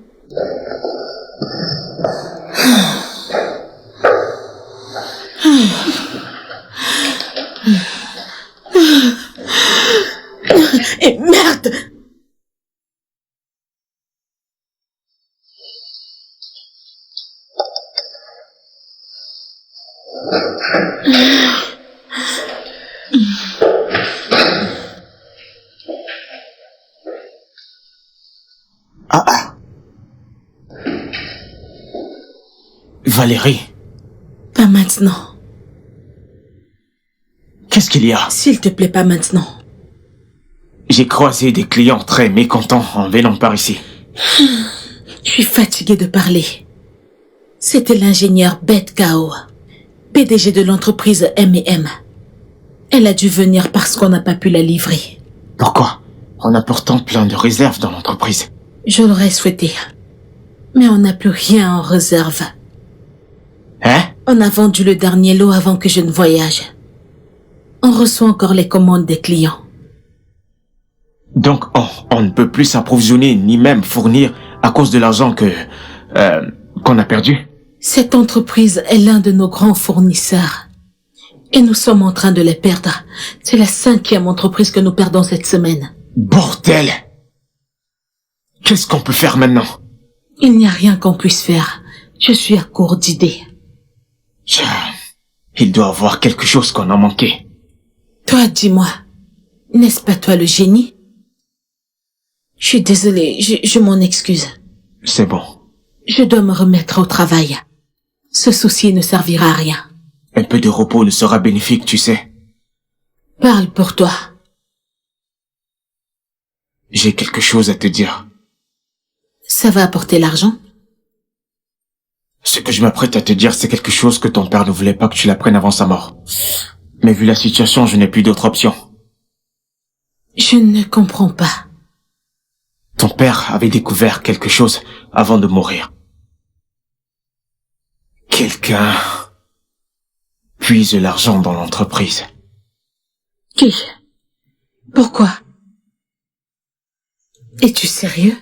Et merde! Valérie, Pas maintenant. qu'est-ce qu'il y a? S'il te plaît, pas maintenant. J'ai croisé des clients très mécontents en venant par ici. Je suis fatiguée de parler. C'était l'ingénieur Beth Kao, PDG de l'entreprise M&M. Elle a dû venir parce qu'on n'a pas pu la livrer. Pourquoi? On a pourtant plein de réserves dans l'entreprise. Je l'aurais souhaité. Mais on n'a plus rien en réserve. Hein? On a vendu le dernier lot avant que je ne voyage. On reçoit encore les commandes des clients. Donc, on ne peut plus s'approvisionner ni même fournir à cause de l'argent qu'on a perdu? Cette entreprise est l'un de nos grands fournisseurs. Et nous sommes en train de les perdre. C'est la 5e entreprise que nous perdons cette semaine. Bordel! Qu'est-ce qu'on peut faire maintenant? Il n'y a rien qu'on puisse faire. Je suis à court d'idées. Il doit y avoir quelque chose qu'on a manqué. Toi, dis-moi, n'est-ce pas toi le génie? Je suis désolée, je m'en excuse. C'est bon. Je dois me remettre au travail. Ce souci ne servira à rien. Un peu de repos ne sera bénéfique, tu sais. Parle pour toi. J'ai quelque chose à te dire. Ça va apporter l'argent? Ce que je m'apprête à te dire, c'est quelque chose que ton père ne voulait pas que tu l'apprennes avant sa mort. Mais vu la situation, je n'ai plus d'autre option. Je ne comprends pas. Ton père avait découvert quelque chose avant de mourir. Quelqu'un puise l'argent dans l'entreprise. Qui? Pourquoi? Es-tu sérieux?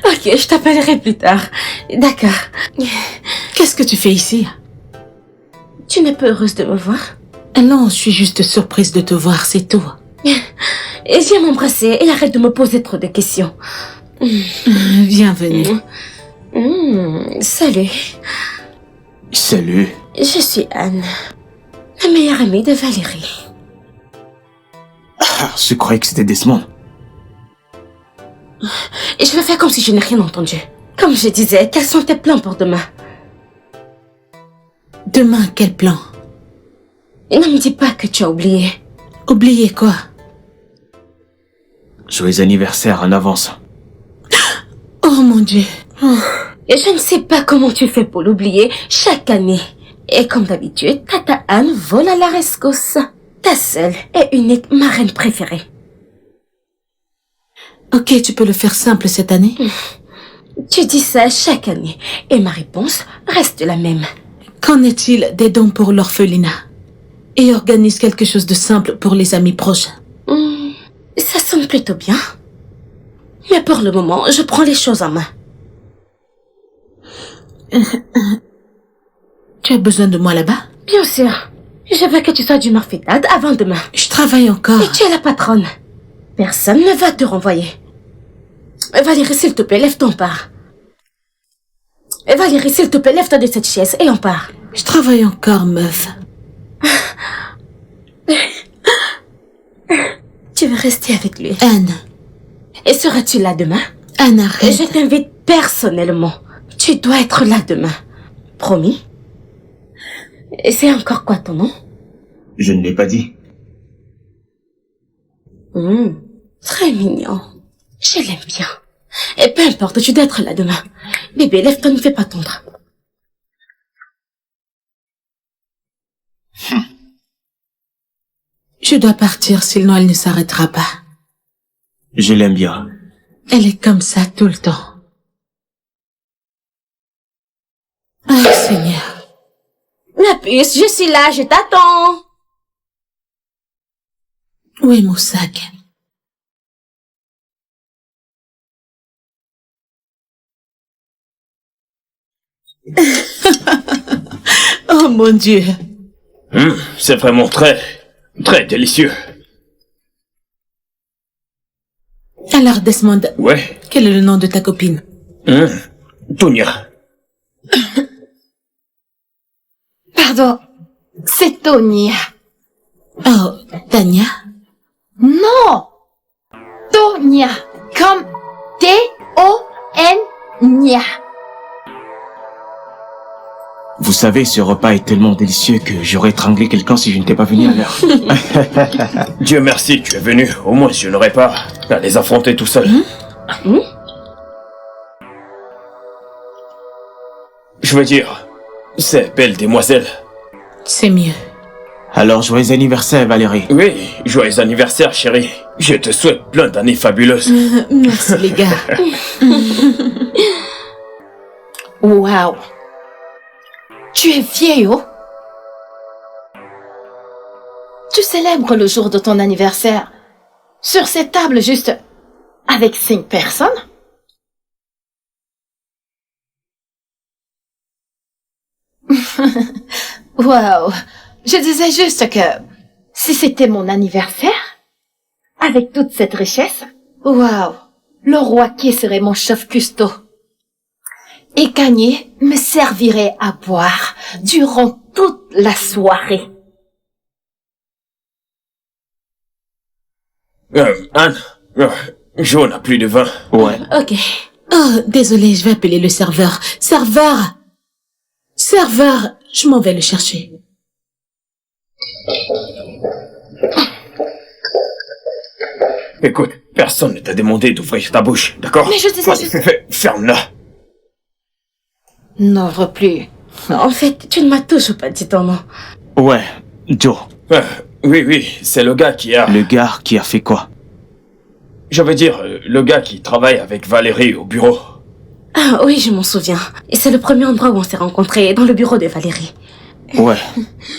Ok, je t'appellerai plus tard. D'accord. Qu'est-ce que tu fais ici? Tu n'es pas heureuse de me voir? Non, je suis juste surprise de te voir, c'est tout. Et viens m'embrasser et arrête de me poser trop de questions. Bienvenue. Salut. Salut. Je suis Anne, la meilleure amie de Valérie. Ah, je croyais que c'était Desmond. Et je vais faire comme si je n'ai rien entendu. Comme je disais, quels sont tes plans pour demain? Demain, quel plan? Et ne me dis pas que tu as oublié. Oubliez quoi? Joyeux anniversaire en avance. Oh mon Dieu. Et je ne sais pas comment tu fais pour l'oublier chaque année. Et comme d'habitude, Tata Anne vole à la rescousse. Ta seule et unique marraine préférée. Ok, tu peux le faire simple cette année? Tu dis ça chaque année. Et ma réponse reste la même. Qu'en est-il des dons pour l'orphelinat? Et organise quelque chose de simple pour les amis proches. Ça sonne plutôt bien. Mais pour le moment, je prends les choses en main. Tu as besoin de moi là-bas? Bien sûr. Je veux que tu sois d'humeur fêtade avant demain. Je travaille encore. Et tu es la patronne. Personne ne va te renvoyer. Valérie, s'il te plaît, lève ton part. Valérie, s'il te plaît, lève-toi de cette chaise et on part. Je travaille encore, meuf. Tu veux rester avec lui. Anne. Et seras-tu là demain? Anne, arrête. Je t'invite personnellement. Tu dois être là demain. Promis? Et c'est encore quoi ton nom? Je ne l'ai pas dit. Très mignon. Je l'aime bien. Et peu importe, tu dois être là demain. Bébé, lève-toi, ne fais pas tondre. Je dois partir, sinon elle ne s'arrêtera pas. Je l'aime bien. Elle est comme ça tout le temps. Ah, Seigneur. Ma puce, je suis là, je t'attends. Où est mon sac? Oh mon Dieu. C'est vraiment très délicieux. Alors, Desmond, Ouais. quel est le nom de ta copine? Tonya. Pardon, c'est Tonya. Oh, Tania? Non! Tonya, comme T-O-N-Nia. Vous savez, ce repas est tellement délicieux que j'aurais étranglé quelqu'un si je n'étais pas venu à l'heure. Dieu merci, tu es venu. Au moins, je n'aurais pas à les affronter tout seul. Je veux dire, ces belles demoiselles. C'est mieux. Alors, joyeux anniversaire, Valérie. Oui, joyeux anniversaire, chérie. Je te souhaite plein d'années fabuleuses. Merci, les gars. Waouh! Tu es vieille, oh? Tu célèbres le jour de ton anniversaire sur cette table juste avec 5 personnes? Waouh! Je disais juste que si c'était mon anniversaire, avec toute cette richesse, waouh! Le roi qui serait mon chef cuistot. Et Kanye me servirait à boire durant toute la soirée. Anne, Joe n'a plus de vin. Ouais. Ok. Oh, désolé, je vais appeler le serveur. Serveur! Serveur! Je m'en vais le chercher. Écoute, personne ne t'a demandé d'ouvrir ta bouche, d'accord? Mais je disais juste... Ferme-la. N'ouvre plus. En fait, tu ne m'as toujours pas dit ton nom. Ouais, Joe. Oui, c'est le gars qui a... Le gars qui a fait quoi? Je veux dire, le gars qui travaille avec Valérie au bureau. Ah oui, je m'en souviens. Et c'est le premier endroit où on s'est rencontrés, dans le bureau de Valérie. Ouais.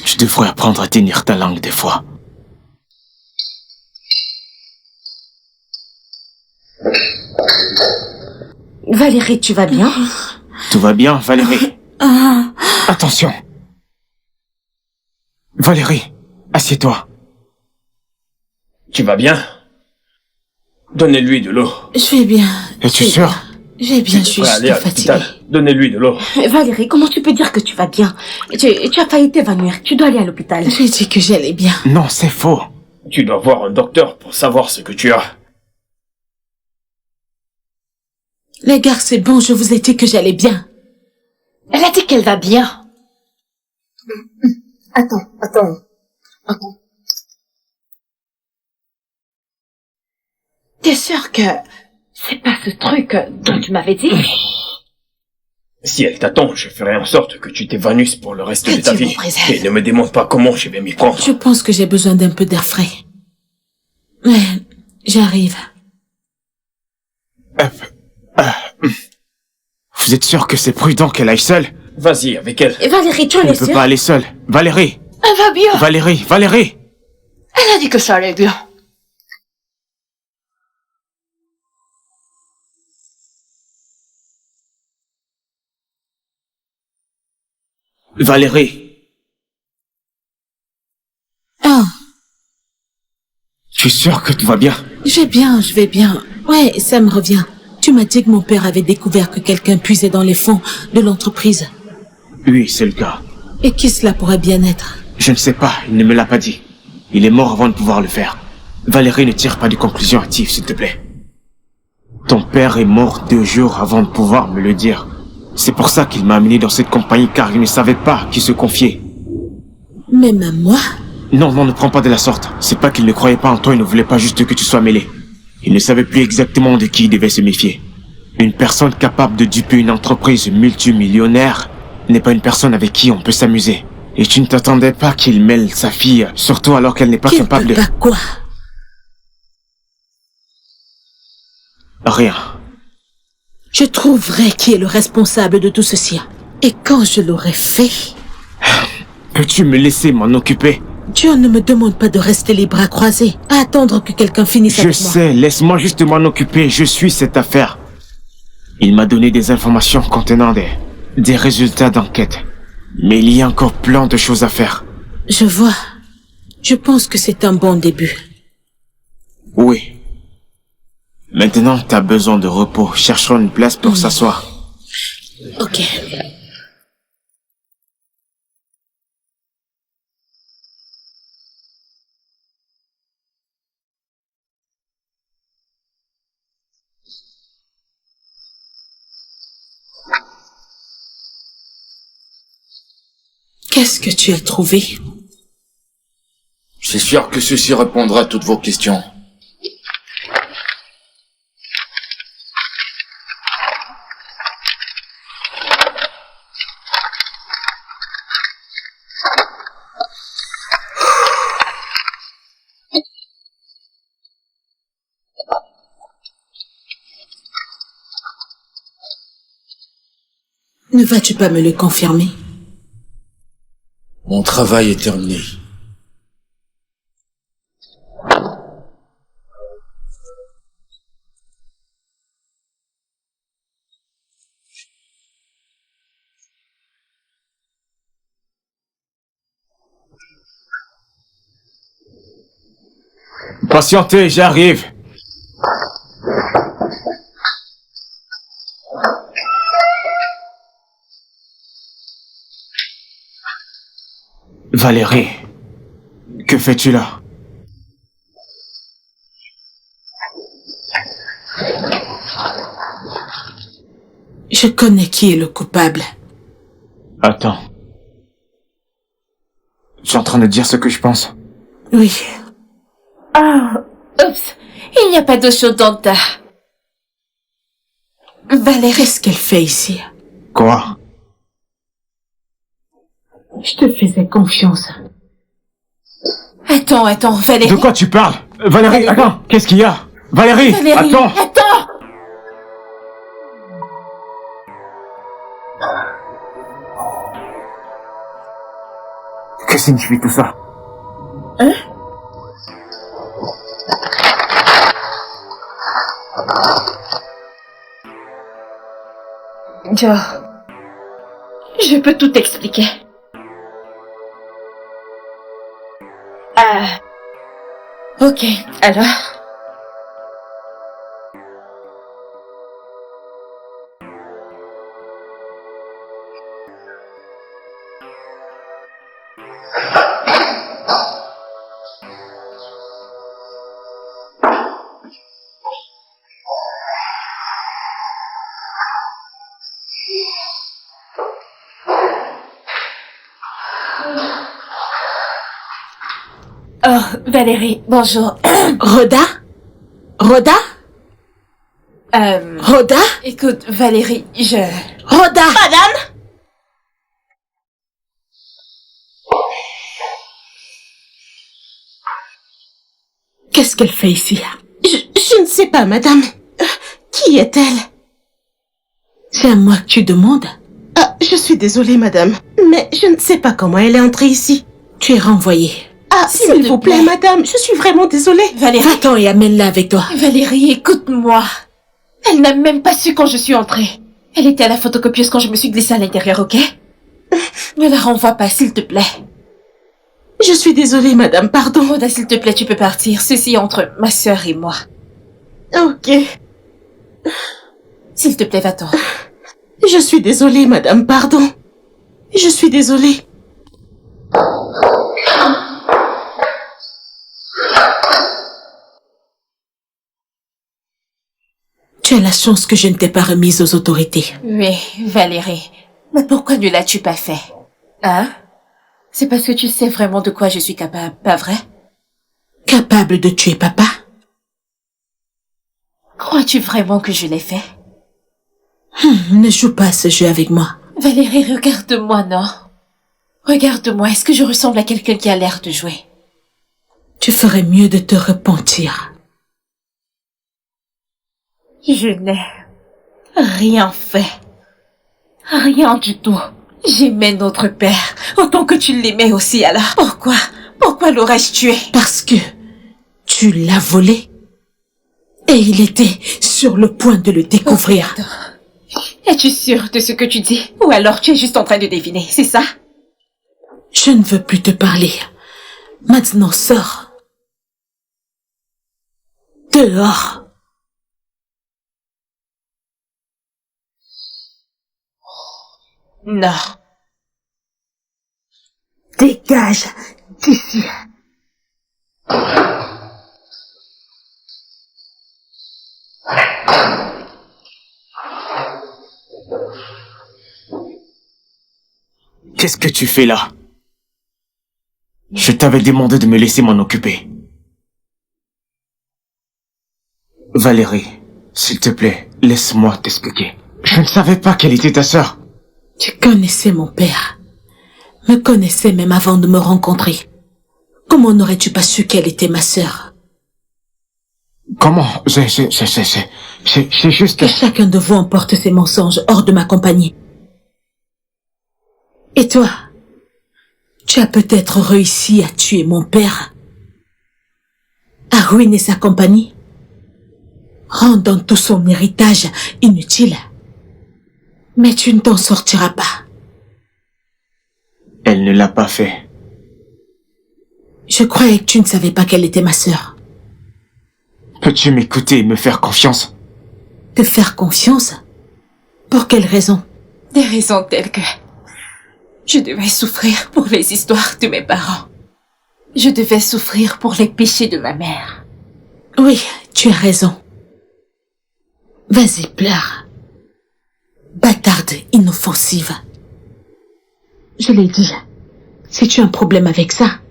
Tu devrais apprendre à tenir ta langue des fois. Valérie, tu vas bien? Tout va bien, Valérie? Attention. Valérie, assieds-toi. Tu vas bien? Donnez-lui de l'eau. Je vais bien. Es-tu sûr? Je vais bien, je suis Ouais, allez juste à l'hôpital. fatiguée. Donnez-lui de l'eau. Valérie, comment tu peux dire que tu vas bien? Tu as failli t'évanouir. Tu dois aller à l'hôpital. J'ai dit que j'allais bien. Non, c'est faux. Tu dois voir un docteur pour savoir ce que tu as. Les gars, c'est bon, je vous ai dit que j'allais bien. Elle a dit qu'elle va bien. Attends. T'es sûre que c'est pas ce truc dont tu m'avais dit? Si elle t'attend, je ferai en sorte que tu t'évanouisses pour le reste Que de ta Dieu vie. vous préserve. Et ne me demande pas comment je vais m'y prendre. Je pense que j'ai besoin d'un peu d'air frais. Ouais, j'arrive. Vous êtes sûr que c'est prudent qu'elle aille seule? Vas-y avec elle. Et Valérie, tu en Elle es ne peut sûre? pas aller seule. Valérie! Elle va bien. Valérie! Elle a dit que ça allait bien. Valérie! Oh, Tu es sûr que tout va bien? je vais bien. Ouais, ça me revient. Tu m'as dit que mon père avait découvert que quelqu'un puisait dans les fonds de l'entreprise. Oui, c'est le cas. Et qui cela pourrait bien être? Je ne sais pas, il ne me l'a pas dit. Il est mort avant de pouvoir le faire. Valérie, ne tire pas de conclusions hâtives, s'il te plaît. Ton père est mort 2 jours avant de pouvoir me le dire. C'est pour ça qu'il m'a amené dans cette compagnie, car il ne savait pas qui se confier. Même à moi? Non, ne prends pas de la sorte. C'est pas qu'il ne croyait pas en toi, il ne voulait pas juste que tu sois mêlé. Il ne savait plus exactement de qui il devait se méfier. Une personne capable de duper une entreprise multimillionnaire n'est pas une personne avec qui on peut s'amuser. Et tu ne t'attendais pas qu'il mêle sa fille, surtout alors qu'elle n'est pas capable de... Pas quoi? Rien. Je trouverai qui est le responsable de tout ceci. Et quand je l'aurai fait... Peux-tu me laisser m'en occuper? Dieu ne me demande pas de rester les bras croisés, à attendre que quelqu'un finisse Je avec moi. sais, laisse-moi juste m'en occuper, je suis cette affaire. Il m'a donné des informations contenant des résultats d'enquête. Mais il y a encore plein de choses à faire. Je vois. Je pense que c'est un bon début. Oui. Maintenant, t'as besoin de repos. Cherchons une place pour s'asseoir. Ok. Qu'est-ce que tu as trouvé? Je suis sûr que ceci répondra à toutes vos questions. Ne vas-tu pas me le confirmer? Mon travail est terminé. Patientez, j'arrive. Valérie, que fais-tu là? Je connais qui est le coupable. Attends. Je suis en train de dire ce que je pense. Oui. Oups, il n'y a pas d'eau chaude dans le tas. Valérie, Qu'est-ce qu'elle fait ici? Quoi? Je te faisais confiance. attends, Valérie. De quoi tu parles? Valérie, attends, qu'est-ce qu'il y a? Valérie, Valérie, attends. Que signifie tout ça? Joe, je peux tout expliquer. Ok, alors... Valérie, bonjour. Rhoda? Rhoda? Rhoda? Écoute, Valérie, Rhoda! Madame! Qu'est-ce qu'elle fait ici? Je ne sais pas, madame. Qui est-elle? C'est à moi que tu demandes? Ah, je suis désolée, madame. Mais je ne sais pas comment elle est entrée ici. Tu es renvoyée. Ah, s'il vous plaît, madame, je suis vraiment désolée. Valérie, Va-t'en et amène-la avec toi. Valérie, écoute-moi. Elle n'a même pas su quand je suis entrée. Elle était à la photocopieuse quand je me suis glissée à l'intérieur, ok? Ne la renvoie pas, s'il te plaît. Je suis désolée, madame, pardon. Rhoda, s'il te plaît, tu peux partir. Ceci est entre ma sœur et moi. Ok. S'il te plaît, va-t'en. Je suis désolée, madame, pardon. Je suis désolée. Tu as la chance que je ne t'ai pas remise aux autorités. Oui, Valérie. Mais pourquoi ne l'as-tu pas fait? Hein? C'est parce que tu sais vraiment de quoi je suis capable, pas vrai? Capable de tuer papa? Crois-tu vraiment que je l'ai fait? Ne joue pas à ce jeu avec moi. Valérie, regarde-moi, non? Regarde-moi, est-ce que je ressemble à quelqu'un qui a l'air de jouer? Tu ferais mieux de te repentir. Je n'ai rien fait. Rien du tout. J'aimais notre père, autant que tu l'aimais aussi, alors. Pourquoi? Pourquoi l'aurais-je tué? Parce que tu l'as volé. Et il était sur le point de le découvrir. Es-tu sûre de ce que tu dis? Ou alors tu es juste en train de deviner, c'est ça? Je ne veux plus te parler. Maintenant, sors. Dehors. Non. Dégage d'ici. Qu'est-ce que tu fais là? Je t'avais demandé de me laisser m'en occuper. Valérie, s'il te plaît, laisse-moi t'expliquer. Je ne savais pas qu'elle était ta sœur. Tu connaissais mon père. Me connaissais même avant de me rencontrer. Comment n'aurais-tu pas su qu'elle était ma sœur? Comment? J'ai juste... Que chacun de vous emporte ses mensonges hors de ma compagnie. Et toi? Tu as peut-être réussi à tuer mon père, à ruiner sa compagnie, rendant tout son héritage inutile. Mais tu ne t'en sortiras pas. Elle ne l'a pas fait. Je croyais que tu ne savais pas qu'elle était ma sœur. Peux-tu m'écouter et me faire confiance? Te faire confiance? Pour quelle raison? Des raisons telles que... je devais souffrir pour les histoires de mes parents. Je devais souffrir pour les péchés de ma mère. Oui, tu as raison. Vas-y, pleure. Bâtarde inoffensive. Je l'ai dit. Si tu as un problème avec ça,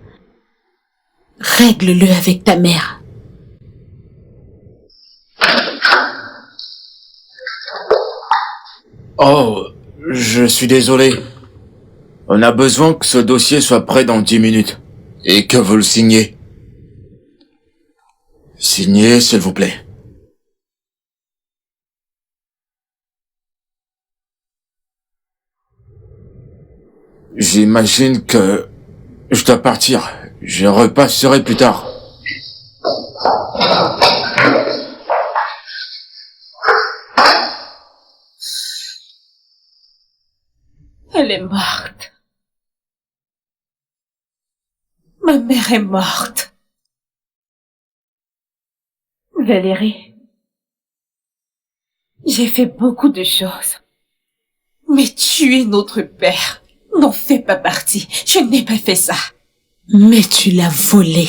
règle-le avec ta mère. Oh, je suis désolé. On a besoin que ce dossier soit prêt dans 10 minutes. Et que vous le signiez. Signez, s'il vous plaît. J'imagine que je dois partir. Je repasserai plus tard. Elle est morte. Ma mère est morte. Valérie, j'ai fait beaucoup de choses. Mais tuer notre père n'en fait pas partie. Je n'ai pas fait ça. Mais tu l'as volé.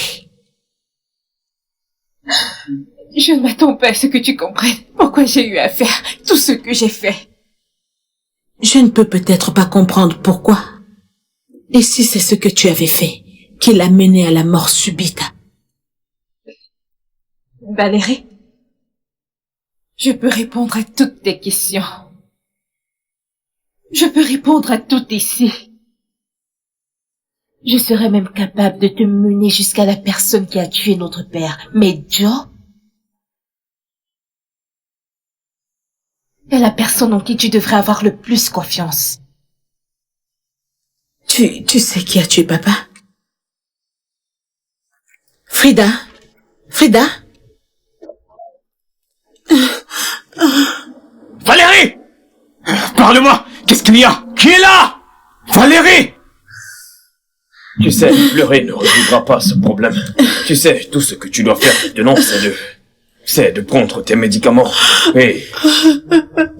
Je ne m'attends pas à ce que tu comprennes pourquoi j'ai eu à faire tout ce que j'ai fait. Je ne peux peut-être pas comprendre pourquoi. Et si c'est ce que tu avais fait qui l'a mené à la mort subite? Valérie, je peux répondre à toutes tes questions. Je peux répondre à tout ici. Je serais même capable de te mener jusqu'à la personne qui a tué notre père. Mais Joe est la personne en qui tu devrais avoir le plus confiance. Tu sais qui a tué papa? Frida? Frida? Valérie! Parle-moi! Qu'est-ce qu'il y a? Qui est là? Valérie! Tu sais, pleurer ne résoudra pas ce problème. Tu sais, tout ce que tu dois faire maintenant, c'est de prendre tes médicaments. Et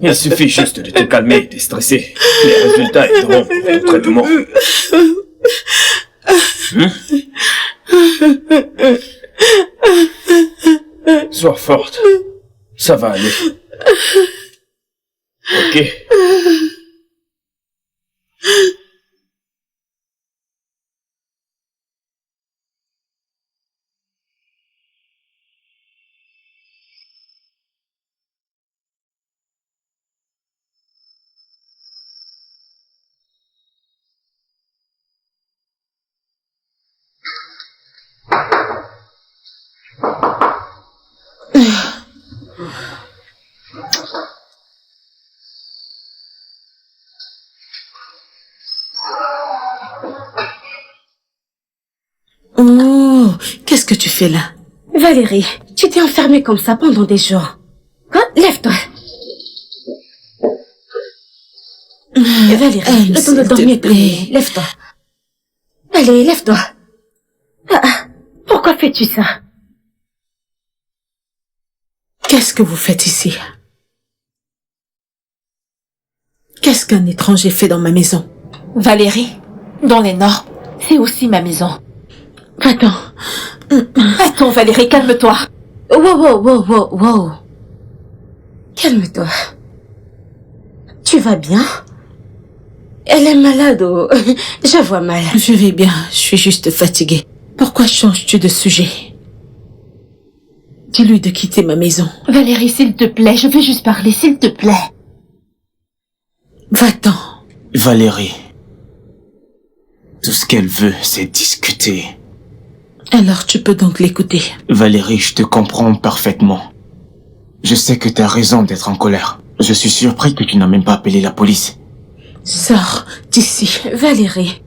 il suffit juste de te calmer et de stresser. Les résultats aideront pour ton traitement. Sois forte. Ça va aller. Ok. Oh, qu'est-ce que tu fais là? Valérie, tu t'es enfermée comme ça pendant des jours. Quoi? Lève-toi. Valérie, le temps de dormir est terminé. Lève-toi. Allez, lève-toi. Pourquoi fais-tu ça? Qu'est-ce que vous faites ici? Qu'est-ce qu'un étranger fait dans ma maison? Valérie, dans les Nords, c'est aussi ma maison. Attends. Attends, Valérie, calme-toi. Wow. Calme-toi. Tu vas bien? Elle est malade ou... Je vois mal. Je vais bien, je suis juste fatiguée. Pourquoi changes-tu de sujet? Dis-lui de quitter ma maison. Valérie, s'il te plaît, je veux juste parler, s'il te plaît. Va-t'en. Valérie. Tout ce qu'elle veut, c'est discuter. Alors tu peux donc l'écouter. Valérie, je te comprends parfaitement. Je sais que t'as raison d'être en colère. Je suis surpris que tu n'as même pas appelé la police. Sors d'ici. Valérie,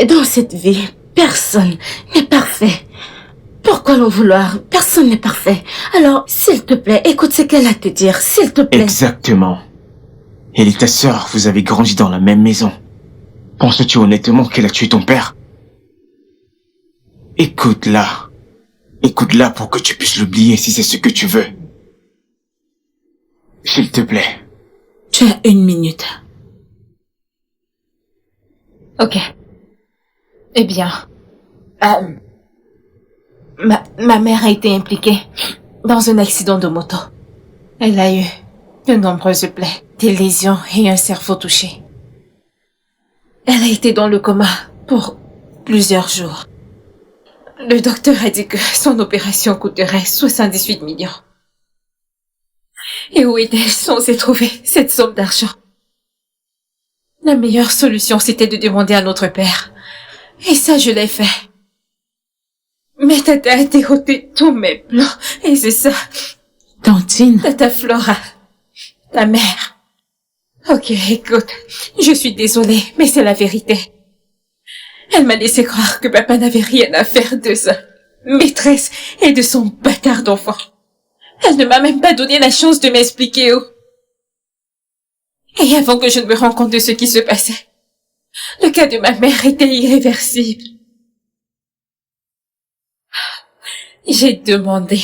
dans cette vie, personne n'est parfait. Pourquoi l'en vouloir? Personne n'est parfait. Alors, s'il te plaît, écoute ce qu'elle a à te dire, s'il te plaît. Exactement. Elle et ta sœur, vous avez grandi dans la même maison. Penses-tu honnêtement qu'elle a tué ton père? Écoute-la. Écoute-la pour que tu puisses l'oublier si c'est ce que tu veux. S'il te plaît. Tu as 1 minute. Ok. Eh bien, ma mère a été impliquée dans un accident de moto. Elle a eu de nombreuses plaies, des lésions et un cerveau touché. Elle a été dans le coma pour plusieurs jours. Le docteur a dit que son opération coûterait 78 millions. Et où était-elle censée trouver cette somme d'argent? La meilleure solution, c'était de demander à notre père. Et ça, je l'ai fait. Mais Tata a déroté tous mes plans. Et c'est ça. Tantine. Tata Flora. Ta mère. Ok, écoute. Je suis désolée, mais c'est la vérité. Elle m'a laissé croire que papa n'avait rien à faire de sa maîtresse et de son bâtard d'enfant. Elle ne m'a même pas donné la chance de m'expliquer où. Et avant que je ne me rende compte de ce qui se passait, le cas de ma mère était irréversible. J'ai demandé,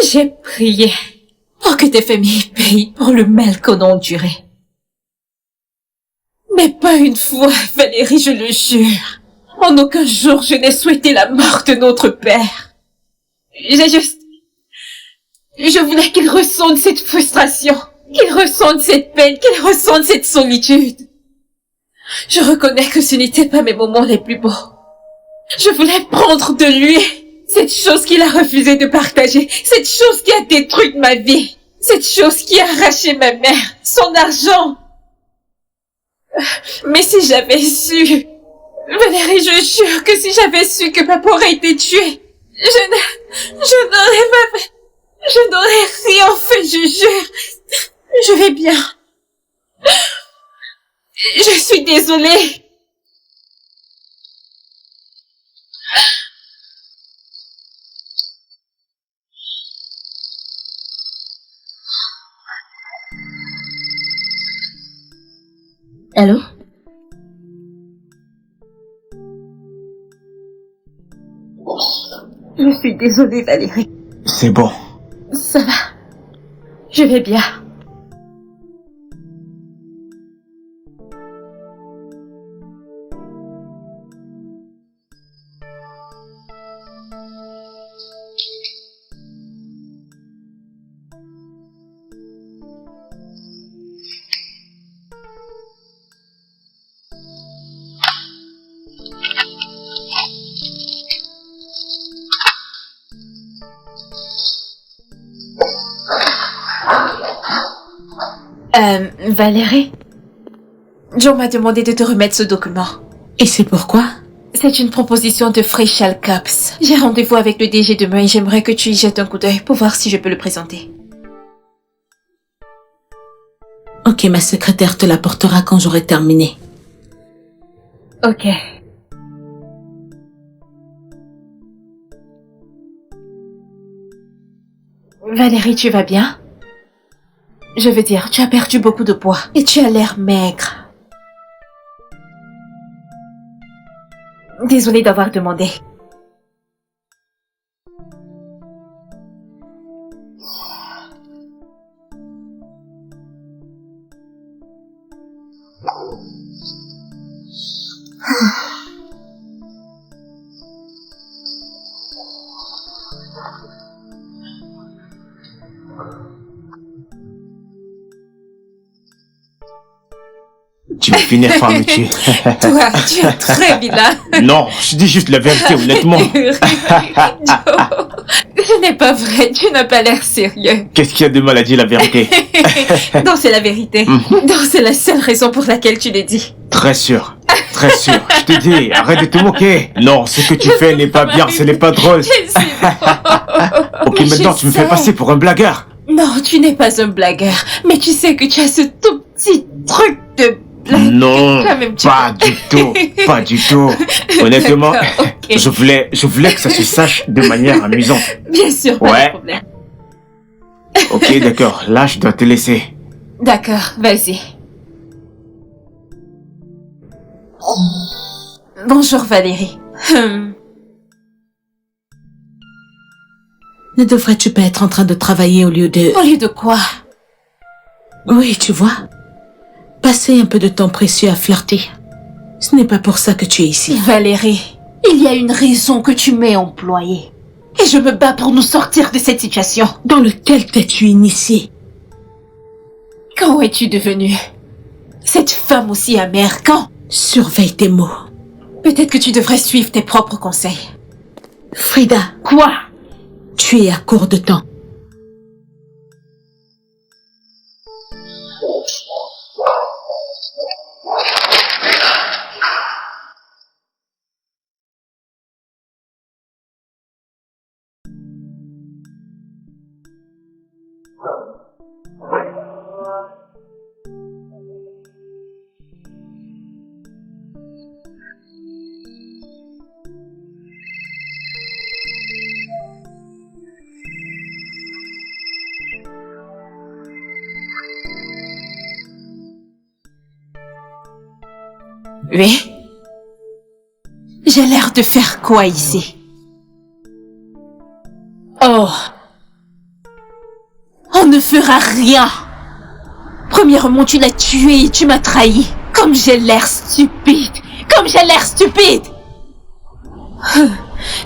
j'ai prié pour que tes familles payent pour le mal qu'on a enduré. Mais pas une fois, Valérie, je le jure. En aucun jour, je n'ai souhaité la mort de notre père. Je voulais qu'il ressente cette frustration, qu'il ressente cette peine, qu'il ressente cette solitude. Je reconnais que ce n'étaient pas mes moments les plus beaux. Je voulais prendre de lui Cette chose qu'il a refusé de partager. Cette chose qui a détruit ma vie. Cette chose qui a arraché ma mère. Son argent. Mais si j'avais su... Valérie, je jure que si j'avais su que papa aurait été tué, je n'aurais rien fait, je jure. Je vais bien. Je suis désolée. Allô? Je suis désolée, Valérie. C'est bon. Ça va. Je vais bien. Valérie, John m'a demandé de te remettre ce document. Et c'est pourquoi? C'est une proposition de Freshal Cups. J'ai rendez-vous avec le DG demain et j'aimerais que tu y jettes un coup d'œil pour voir si je peux le présenter. Ok, ma secrétaire te l'apportera quand j'aurai terminé. Ok. Valérie, tu vas bien? Je veux dire, tu as perdu beaucoup de poids et tu as l'air maigre. Désolée d'avoir demandé. Tu vas finir par me tuer. Toi, tu es très vilain. Non, je dis juste la vérité, honnêtement. Joe, ce n'est pas vrai, tu n'as pas l'air sérieux. Qu'est-ce qu'il y a de mal à dire la vérité? Non, c'est la vérité. Non, c'est la seule raison pour laquelle tu l'as dit. Très sûr. Très sûr. Je te dis, arrête de te moquer. Non, ce que tu fais n'est pas bien, ce n'est pas drôle. Je sais pas. Ok, Mais maintenant je tu me fais sais. passer pour un blagueur. Non, tu n'es pas un blagueur. Mais tu sais que tu as ce tout petit truc de blague. Non, Quand même, tu- pas du tout, pas du tout. Honnêtement, D'accord, ok. je voulais que ça se sache de manière amusante. Bien sûr, pas Ouais. de problème. Ok, d'accord, là je dois te laisser. D'accord, vas-y. Bonjour Valérie. Ne devrais-tu pas être en train de travailler au lieu de... Au lieu de quoi? Oui, tu vois. Passer un peu de temps précieux à flirter. Ce n'est pas pour ça que tu es ici. Valérie, il y a une raison que tu m'es employée. Et je me bats pour nous sortir de cette situation. Dans lequel t'es-tu initié? Quand es-tu devenue cette femme aussi amère? Quand? Surveille tes mots. Peut-être que tu devrais suivre tes propres conseils. Frida, Quoi? tu es à court de temps. Oui? J'ai l'air de faire quoi ici? Oh! On ne fera rien! Premièrement, tu l'as tué et tu m'as trahi. Comme j'ai l'air stupide! Comme j'ai l'air stupide!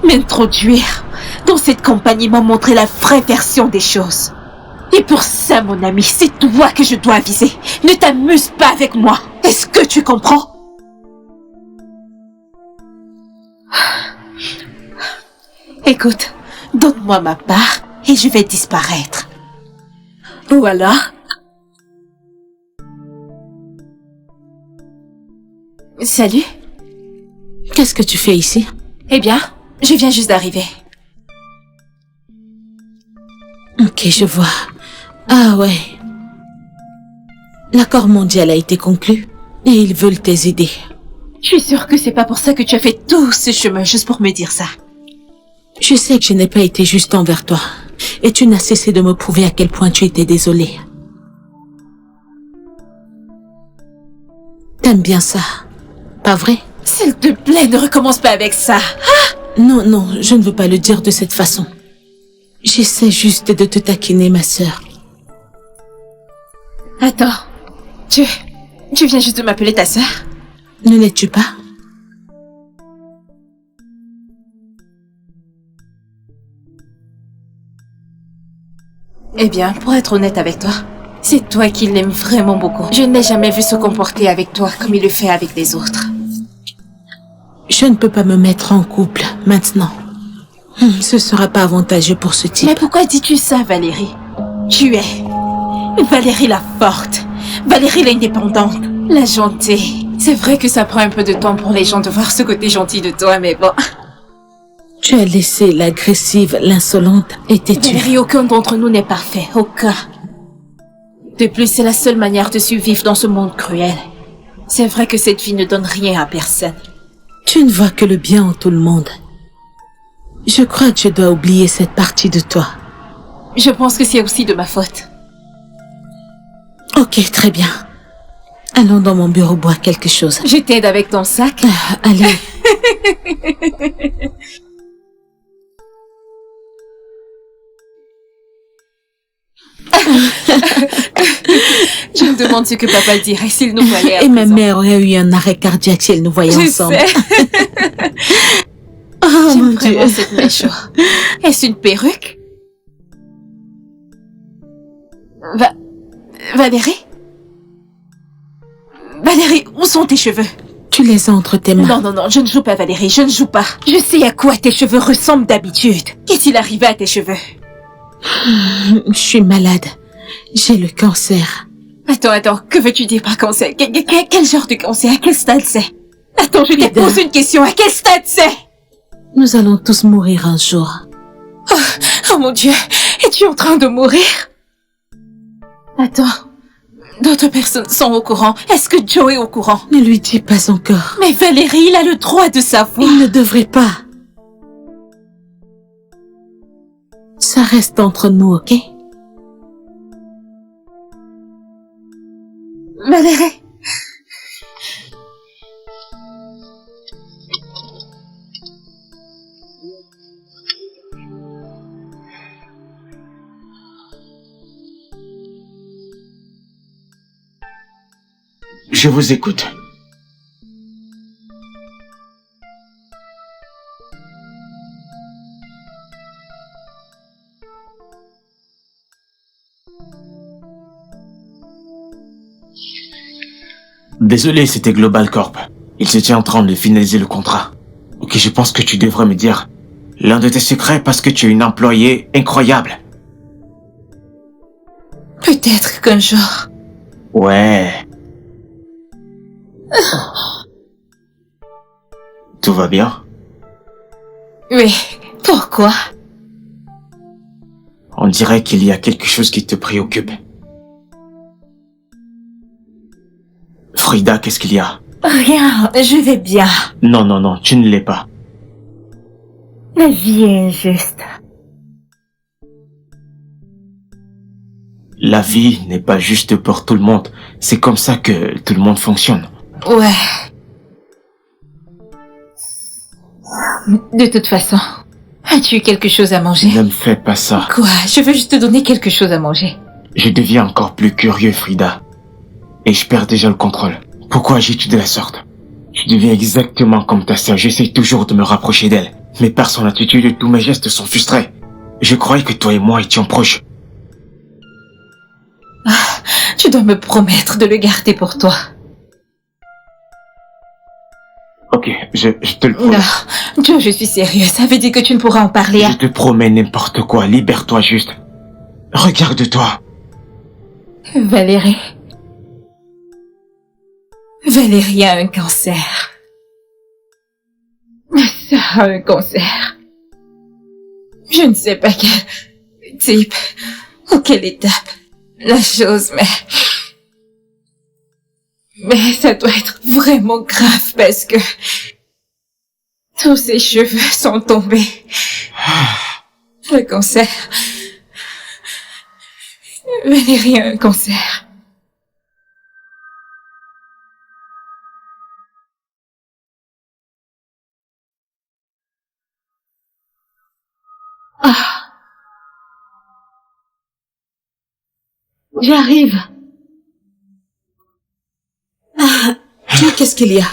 M'introduire dans cette compagnie m'a montré la vraie version des choses. Et pour ça, mon ami, c'est toi que je dois aviser. Ne t'amuse pas avec moi. Est-ce que tu comprends? Écoute, donne-moi ma part et je vais disparaître. Ou alors... Salut. Qu'est-ce que tu fais ici? Eh bien, je viens juste d'arriver. Ok, je vois. Ah ouais. L'accord mondial a été conclu et ils veulent tes idées. Je suis sûre que c'est pas pour ça que tu as fait tout ce chemin juste pour me dire ça. Je sais que je n'ai pas été juste envers toi et tu n'as cessé de me prouver à quel point tu étais désolé. T'aimes bien ça, pas vrai? S'il te plaît, ne recommence pas avec ça. Non, non, je ne veux pas le dire de cette façon. J'essaie juste de te taquiner, ma sœur. Attends, tu viens juste de m'appeler ta sœur? Ne l'es-tu pas? Eh bien, pour être honnête avec toi, c'est toi qui l'aime vraiment beaucoup. Je ne l'ai jamais vu se comporter avec toi comme il le fait avec les autres. Je ne peux pas me mettre en couple maintenant. Ce sera pas avantageux pour ce type. Mais pourquoi dis-tu ça, Valérie? Tu es Valérie la forte, Valérie l'indépendante, la gentille. C'est vrai que ça prend un peu de temps pour les gens de voir ce côté gentil de toi, mais bon. Tu as laissé l'agressive, l'insolente et têtue. Valérie, aucun d'entre nous n'est parfait, aucun. De plus, c'est la seule manière de survivre dans ce monde cruel. C'est vrai que cette vie ne donne rien à personne. Tu ne vois que le bien en tout le monde. Je crois que je dois oublier cette partie de toi. Je pense que c'est aussi de ma faute. Ok, très bien. Allons dans mon bureau boire quelque chose. Je t'aide avec ton sac. Allez. Je me demande ce que papa dirait s'il nous voyait à Et ma présent. mère aurait eu un arrêt cardiaque si elle nous voyait ensemble. Je sais. Oh J'aime mon Dieu. vraiment cette mèche. Est-ce une perruque? Valérie? Valérie, où sont tes cheveux? Tu les as entre tes mains. Non, non, non, je ne joue pas, Valérie, je ne joue pas. Je sais à quoi tes cheveux ressemblent d'habitude. Qu'est-il arrivé à tes cheveux? Je suis malade. J'ai le cancer. Attends, que veux-tu dire par cancer? Quel genre de cancer? À quel stade c'est? Attends, je te Frida. pose une question. À quel stade c'est? Nous allons tous mourir un jour. Oh mon Dieu, es-tu en train de mourir? Attends, d'autres personnes sont au courant. Est-ce que Joe est au courant? Ne lui dis pas encore. Mais Valérie, il a le droit de savoir. Il ne devrait pas. Ça reste entre nous, ok? Valérie. Je vous écoute. Désolé, c'était Global Corp. Ils étaient en train de finaliser le contrat. Ok, je pense que tu devrais me dire l'un de tes secrets parce que tu es une employée incroyable. Peut-être qu'un jour... Ouais. Tout va bien? Oui, pourquoi? On dirait qu'il y a quelque chose qui te préoccupe. Frida, qu'est-ce qu'il y a? Rien, je vais bien. Non, non, non, tu ne l'es pas. La vie est injuste. La vie n'est pas juste pour tout le monde. C'est comme ça que tout le monde fonctionne. Ouais. De toute façon, as-tu eu quelque chose à manger? Ne me fais pas ça. Quoi? Je veux juste te donner quelque chose à manger. Je deviens encore plus curieux, Frida. Et je perds déjà le contrôle. Pourquoi agis-tu de la sorte? Tu deviens exactement comme ta sœur. J'essaie toujours de me rapprocher d'elle. Mais par son attitude, tous mes gestes sont frustrés. Je croyais que toi et moi étions proches. Tu dois me promettre de le garder pour toi. Ok, je te le promets. Non, Joe, je suis sérieuse. Ça veut dire que tu ne pourras en parler à... Je te promets n'importe quoi. Libère-toi juste. Regarde-toi. Valérie. Valérie a un cancer. Ma sœur a un cancer. Je ne sais pas quel type ou quelle étape la chose, mais ça doit être vraiment grave parce que tous ses cheveux sont tombés. Le cancer. Valérie a un cancer. Ah. J'arrive. Joe, qu'est-ce qu'il y a?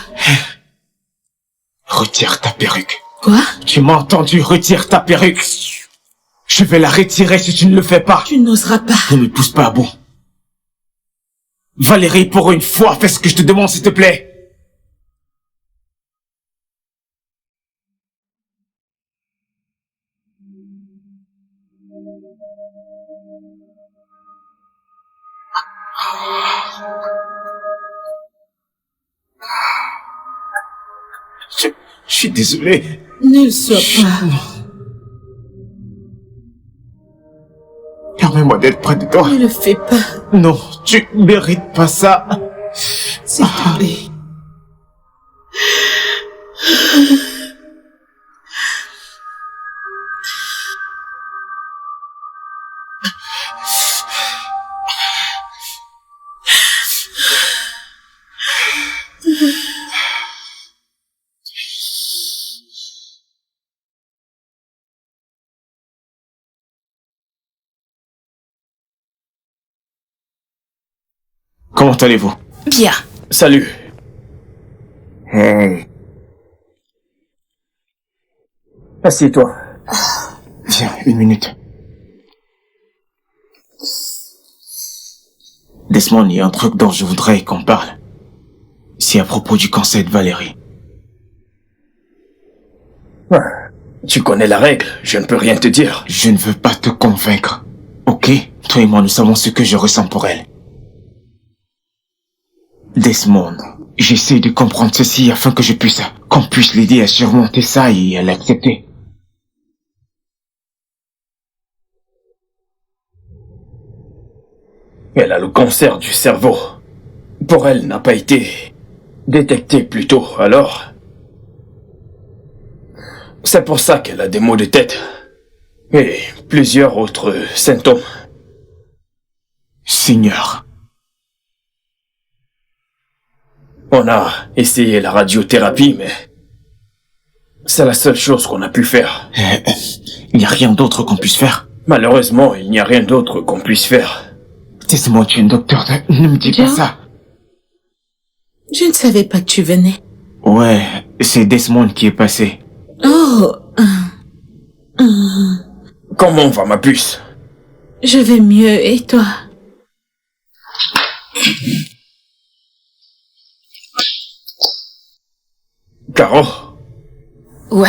Retire ta perruque. Quoi? Tu m'as entendu? Retire ta perruque. Je vais la retirer si tu ne le fais pas. Tu n'oseras pas. Ne me pousse pas à bout. Valérie, pour une fois, fais ce que je te demande, s'il te plaît. Je suis désolé. Ne le sois pas. Permets-moi d'être près de toi. Ne le fais pas. Non, tu mérites pas ça. S'il te plaît. Comment allez-vous? Bien. Salut. Hey. Assieds-toi. Viens, une minute. Desmond, il y a un truc dont je voudrais qu'on parle. C'est à propos du cancer de Valérie. Tu connais la règle, je ne peux rien te dire. Je ne veux pas te convaincre. Ok? Toi et moi, nous savons ce que je ressens pour elle. Desmond, j'essaie de comprendre ceci afin que qu'on puisse l'aider à surmonter ça et à l'accepter. Elle a le cancer du cerveau. Pour elle, n'a pas été détecté plus tôt, alors... C'est pour ça qu'elle a des maux de tête. Et plusieurs autres symptômes. Seigneur. On a essayé la radiothérapie, mais... c'est la seule chose qu'on a pu faire. Il n'y a rien d'autre qu'on puisse faire. Malheureusement, il n'y a rien d'autre qu'on puisse faire. Laisse-moi, tu es un docteur, ne me dis pas ça. Je ne savais pas que tu venais. Ouais, c'est Desmond qui est passé. Oh. Comment va ma puce? Je vais mieux, et toi? Caro? Ouais.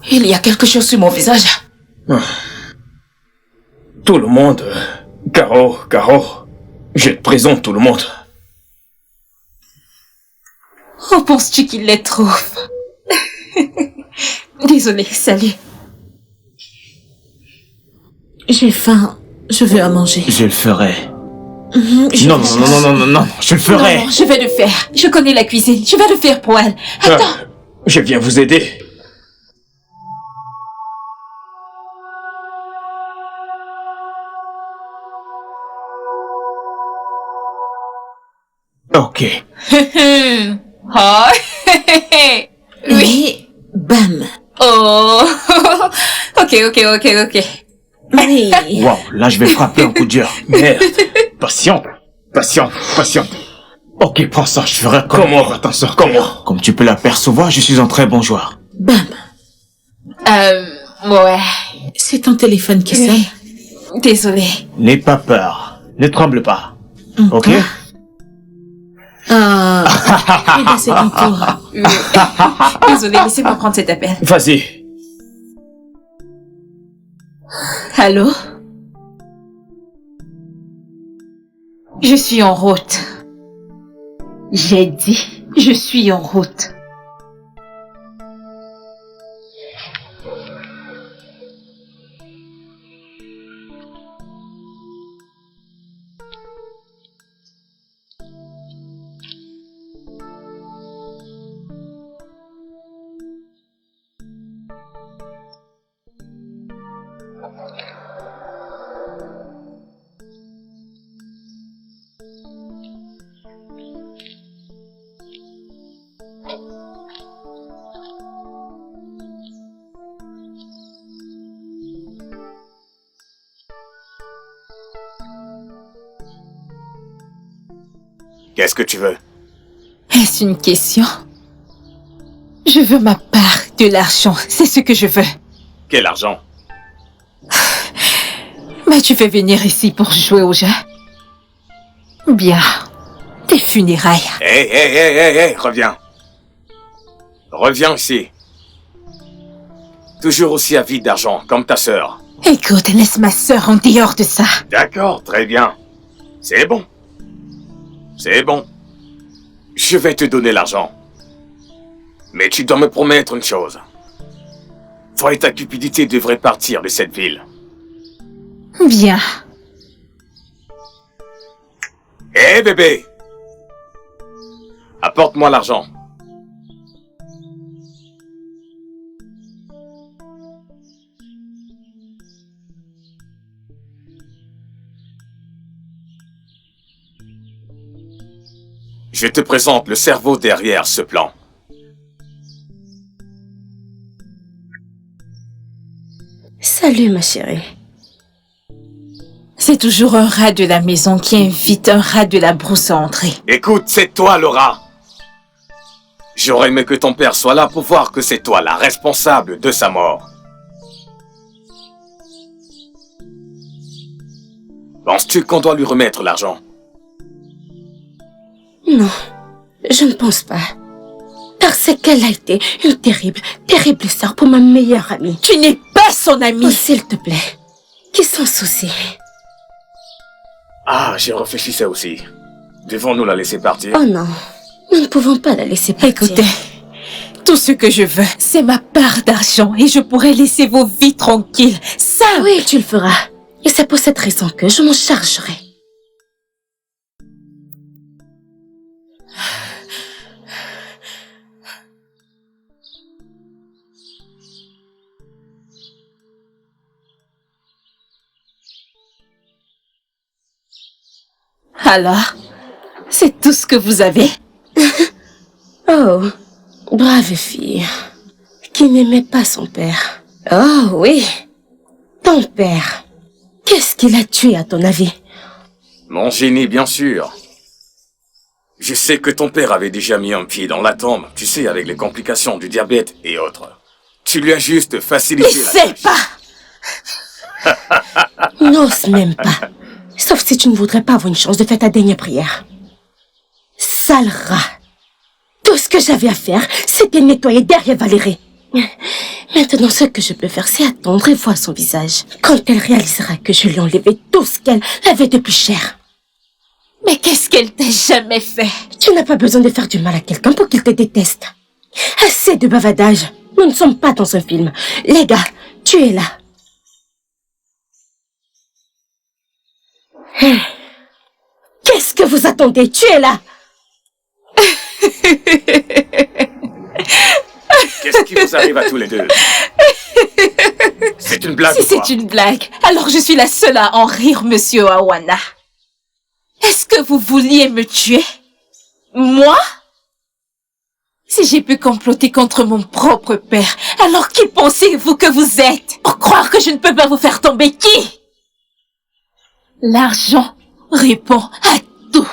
Il y a quelque chose sur mon visage. Tout le monde... Caro, je te présente tout le monde. Oh, penses-tu qu'il les trouve? Désolée, salut. J'ai faim. Je veux à manger. Je le ferai. Je- Non, je le ferai. Non, je vais le faire. Je connais la cuisine. Je vais le faire pour elle. Attends. Je viens vous aider. Ok. Oh. Oui. Bam. Oh. Ok. Oui. Wow, là je vais frapper un coup dur. Merde. Patiente. Ok, prends ça, je ferai Comment va t'en sortir. Comment? Comme tu peux l'apercevoir, je suis un très bon joueur. Bam. Ouais. C'est ton téléphone qui sonne. Désolée. N'aie pas peur. Ne tremble pas. Ok? Frida, c'est ton tour. Désolée, laissez-moi prendre cet appel. Vas-y. Allô? Je suis en route. J'ai dit, je suis en route. Qu'est-ce que tu veux? Est-ce une question? Je veux ma part de l'argent, c'est ce que je veux. Quel argent? Mais tu veux venir ici pour jouer au jeu? Bien. Tes funérailles. Hé, reviens. Reviens ici. Toujours aussi avide d'argent, comme ta sœur. Écoute, laisse ma sœur en dehors de ça. D'accord, très bien. C'est bon. C'est bon. Je vais te donner l'argent. Mais tu dois me promettre une chose. Toi et ta cupidité devraient partir de cette ville. Bien. Hé, bébé! Apporte-moi l'argent. Je te présente le cerveau derrière ce plan. Salut, ma chérie. C'est toujours un rat de la maison qui invite un rat de la brousse à entrer. Écoute, c'est toi le rat. J'aurais aimé que ton père soit là pour voir que c'est toi la responsable de sa mort. Penses-tu qu'on doit lui remettre l'argent? Non, je ne pense pas. Parce qu'elle a été une terrible, terrible sœur pour ma meilleure amie. Tu n'es pas son amie. Oh, s'il te plaît, qui s'en soucie? Ah, j'y réfléchissais aussi. Devons-nous la laisser partir? Oh non, nous ne pouvons pas la laisser partir. Écoutez, tout ce que je veux, c'est ma part d'argent et je pourrai laisser vos vies tranquilles. Ça, Oui, tu le feras. Et c'est pour cette raison que je m'en chargerai. Alors, c'est tout ce que vous avez? Oh, brave fille, qui n'aimait pas son père. Oh oui, ton père. Qu'est-ce qu'il a tué à ton avis? Mon génie, bien sûr. Je sais que ton père avait déjà mis un pied dans la tombe, tu sais, avec les complications du diabète et autres. Tu lui as juste facilité la N'essaie tâche. pas! N'ose même pas. Sauf si tu ne voudrais pas avoir une chance de faire ta dernière prière. Sale rat. Tout ce que j'avais à faire, c'était nettoyer derrière Valérie. Maintenant, ce que je peux faire, c'est attendre et voir son visage. Quand elle réalisera que je lui ai enlevé tout ce qu'elle avait de plus cher. Mais qu'est-ce qu'elle t'a jamais fait? Tu n'as pas besoin de faire du mal à quelqu'un pour qu'il te déteste. Assez de bavardage. Nous ne sommes pas dans un film. Les gars, tu es là. Qu'est-ce que vous attendez? Tu es là. Qu'est-ce qui vous arrive à tous les deux? C'est une blague Si ou quoi? c'est une blague, alors je suis la seule à en rire, monsieur Awana. Est-ce que vous vouliez me tuer? Moi? Si j'ai pu comploter contre mon propre père, alors qui pensez-vous que vous êtes? Pour croire que je ne peux pas vous faire tomber, qui? L'argent répond à tout.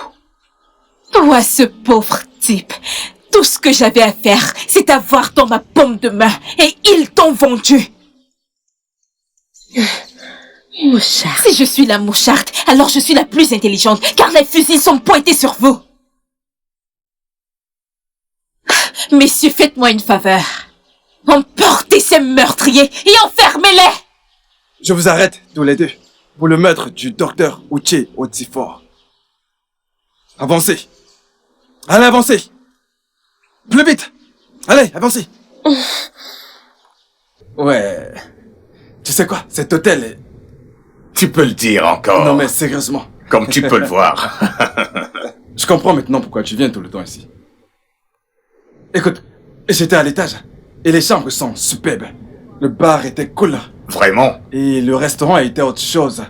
Toi, ce pauvre type, tout ce que j'avais à faire, c'est avoir dans ma paume de main, et ils t'ont vendu. Mouchard. Si je suis la moucharde, alors je suis la plus intelligente, car les fusils sont pointés sur vous. Messieurs, faites-moi une faveur. Emportez ces meurtriers et enfermez-les. Je vous arrête, tous les deux, pour le meurtre du docteur Uche Otsifor. Avancez. Allez, avancez. Plus vite. Allez, avancez. Ouais. Tu sais quoi, cet hôtel est... Tu peux le dire encore. Non mais sérieusement. Comme tu peux le voir. Je comprends maintenant pourquoi tu viens tout le temps ici. Écoute, j'étais à l'étage et les chambres sont superbes. Le bar était cool. Vraiment? Et le restaurant était autre chose.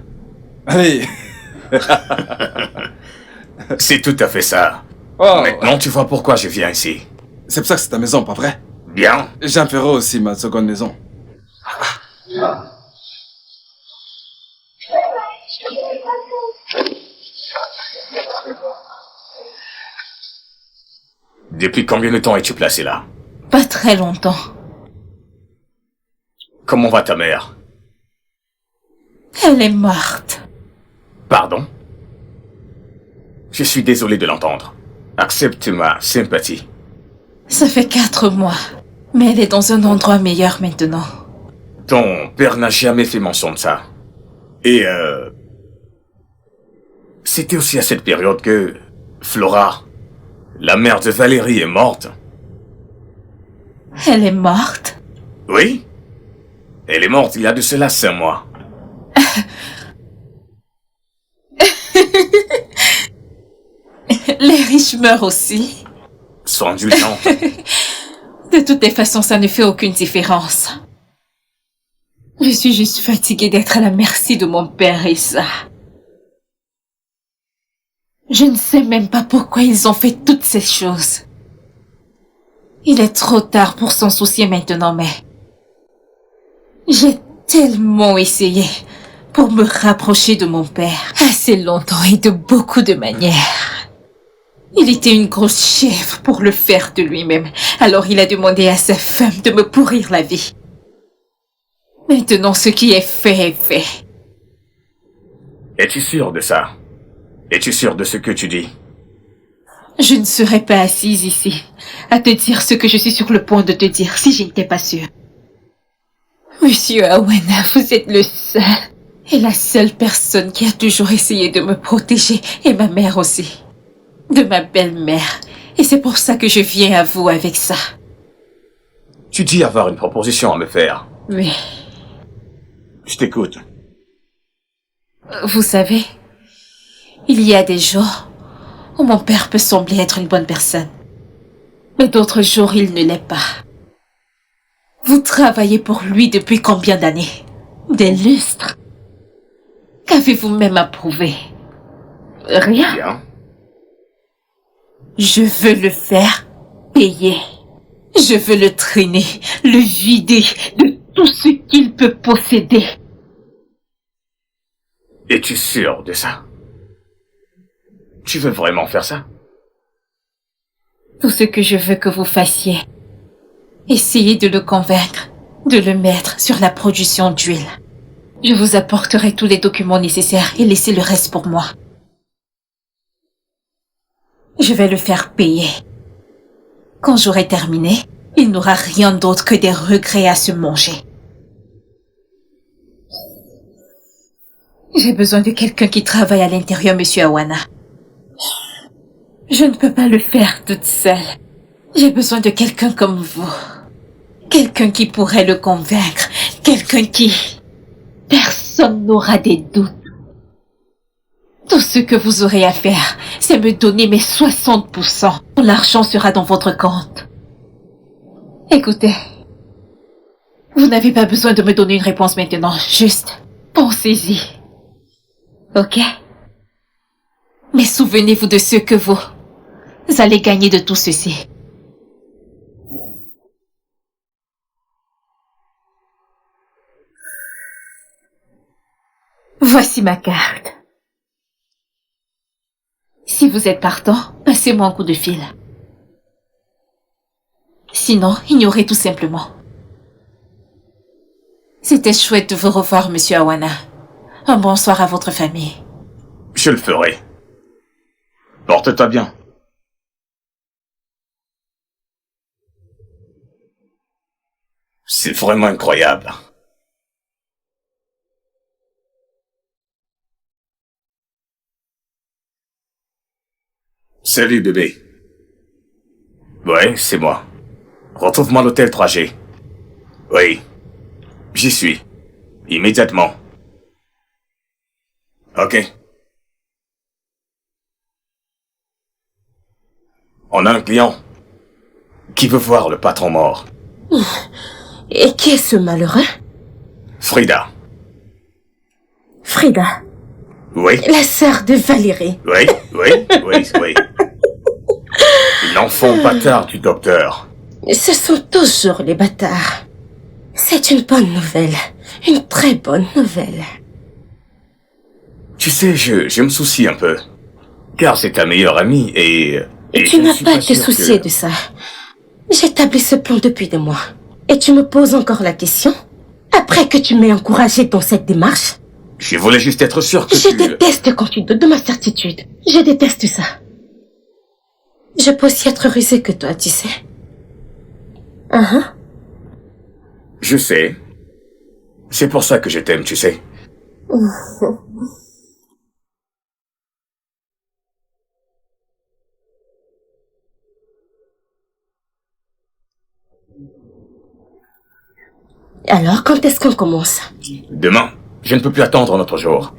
Allez. C'est tout à fait ça. Oh. Maintenant, tu vois pourquoi je viens ici. C'est pour ça que c'est ta maison, pas vrai? Bien. J'en ferai aussi ma seconde maison. Depuis combien de temps es-tu placé là? Pas très longtemps. Comment va ta mère? Elle est morte. Pardon? Je suis désolé de l'entendre. Accepte ma sympathie. Ça fait 4 mois. Mais elle est dans un endroit meilleur maintenant. Ton père n'a jamais fait mention de ça. Et c'était aussi à cette période que Flora, la mère de Valérie, est morte. Elle est morte? Oui. Elle est morte il y a de cela 5 mois. Les riches meurent aussi. Sois indulgente. De toutes les façons, ça ne fait aucune différence. Je suis juste fatiguée d'être à la merci de mon père et ça. Je ne sais même pas pourquoi ils ont fait toutes ces choses. Il est trop tard pour s'en soucier maintenant, mais... J'ai tellement essayé pour me rapprocher de mon père. Assez longtemps et de beaucoup de manières. Il était une grosse chèvre pour le faire de lui-même. Alors il a demandé à sa femme de me pourrir la vie. Maintenant, ce qui est fait est fait. Es-tu sûr de ça? Es-tu sûr de ce que tu dis? Je ne serais pas assise ici à te dire ce que je suis sur le point de te dire si je n'étais pas sûre. Monsieur Awana, vous êtes le seul et la seule personne qui a toujours essayé de me protéger, et ma mère aussi. De ma belle-mère. Et c'est pour ça que je viens à vous avec ça. Tu dis avoir une proposition à me faire. Oui. Je t'écoute. Vous savez, il y a des jours où mon père peut sembler être une bonne personne. Mais d'autres jours, il ne l'est pas. Vous travaillez pour lui depuis combien d'années? Des lustres. Qu'avez-vous même approuvé? Rien. Bien. Je veux le faire payer. Je veux le traîner, le vider de tout ce qu'il peut posséder. Es-tu sûr de ça? Tu veux vraiment faire ça? Tout ce que je veux que vous fassiez, essayez de le convaincre, de le mettre sur la production d'huile. Je vous apporterai tous les documents nécessaires et laissez le reste pour moi. Je vais le faire payer. Quand j'aurai terminé, il n'aura rien d'autre que des regrets à se manger. J'ai besoin de quelqu'un qui travaille à l'intérieur, Monsieur Awana. Je ne peux pas le faire toute seule. J'ai besoin de quelqu'un comme vous. Quelqu'un qui pourrait le convaincre. Quelqu'un qui... Personne n'aura des doutes. Tout ce que vous aurez à faire, c'est me donner mes 60%. L'argent sera dans votre compte. Écoutez, vous n'avez pas besoin de me donner une réponse maintenant. Juste, pensez-y. Ok? Mais souvenez-vous de ce que vous allez gagner de tout ceci. Voici ma carte. Si vous êtes partant, passez-moi un coup de fil. Sinon, ignorez tout simplement. C'était chouette de vous revoir, Monsieur Awana. Un bonsoir à votre famille. Je le ferai. Porte-toi bien. C'est vraiment incroyable. Salut bébé. Ouais, c'est moi. Retrouve-moi à l'hôtel 3G. Oui, j'y suis. Immédiatement. Ok. On a un client qui veut voir le patron mort. Et qui est ce malheureux? Frida. Frida, Oui, la sœur de Valérie. oui. L'enfant bâtard du docteur. Ce sont toujours les bâtards. C'est une bonne nouvelle. Une très bonne nouvelle. Tu sais, je me soucie un peu. Car c'est ta meilleure amie et Tu je ne n'as suis pas à te sûr soucier que- de ça. J'établis ce plan depuis des mois. Et tu me poses encore la question? Après que tu m'aies encouragé dans cette démarche? Je voulais juste être sûr que Je tu... déteste quand tu doutes de ma certitude. Je déteste ça. Je peux aussi être rusée que toi, tu sais. Je sais. C'est pour ça que je t'aime, tu sais. Alors, quand est-ce qu'on commence? Demain, je ne peux plus attendre un autre jour.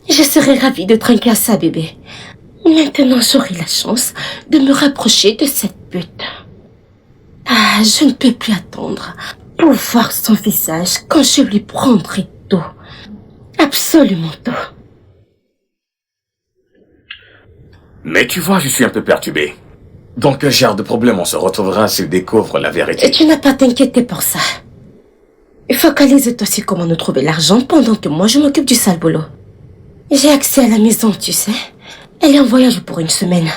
Je serais ravie de trinquer à ça, bébé. Maintenant, j'aurai la chance de me rapprocher de cette pute. Ah, je ne peux plus attendre pour voir son visage quand je lui prendrai tout. Absolument tout. Mais tu vois, je suis un peu perturbé. Dans quel genre de problème on se retrouvera s'il découvre la vérité? Et tu n'as pas à t'inquiéter pour ça. Focalise-toi sur comment nous trouver l'argent pendant que moi je m'occupe du sale boulot. J'ai accès à la maison, tu sais. Elle est en voyage pour une semaine.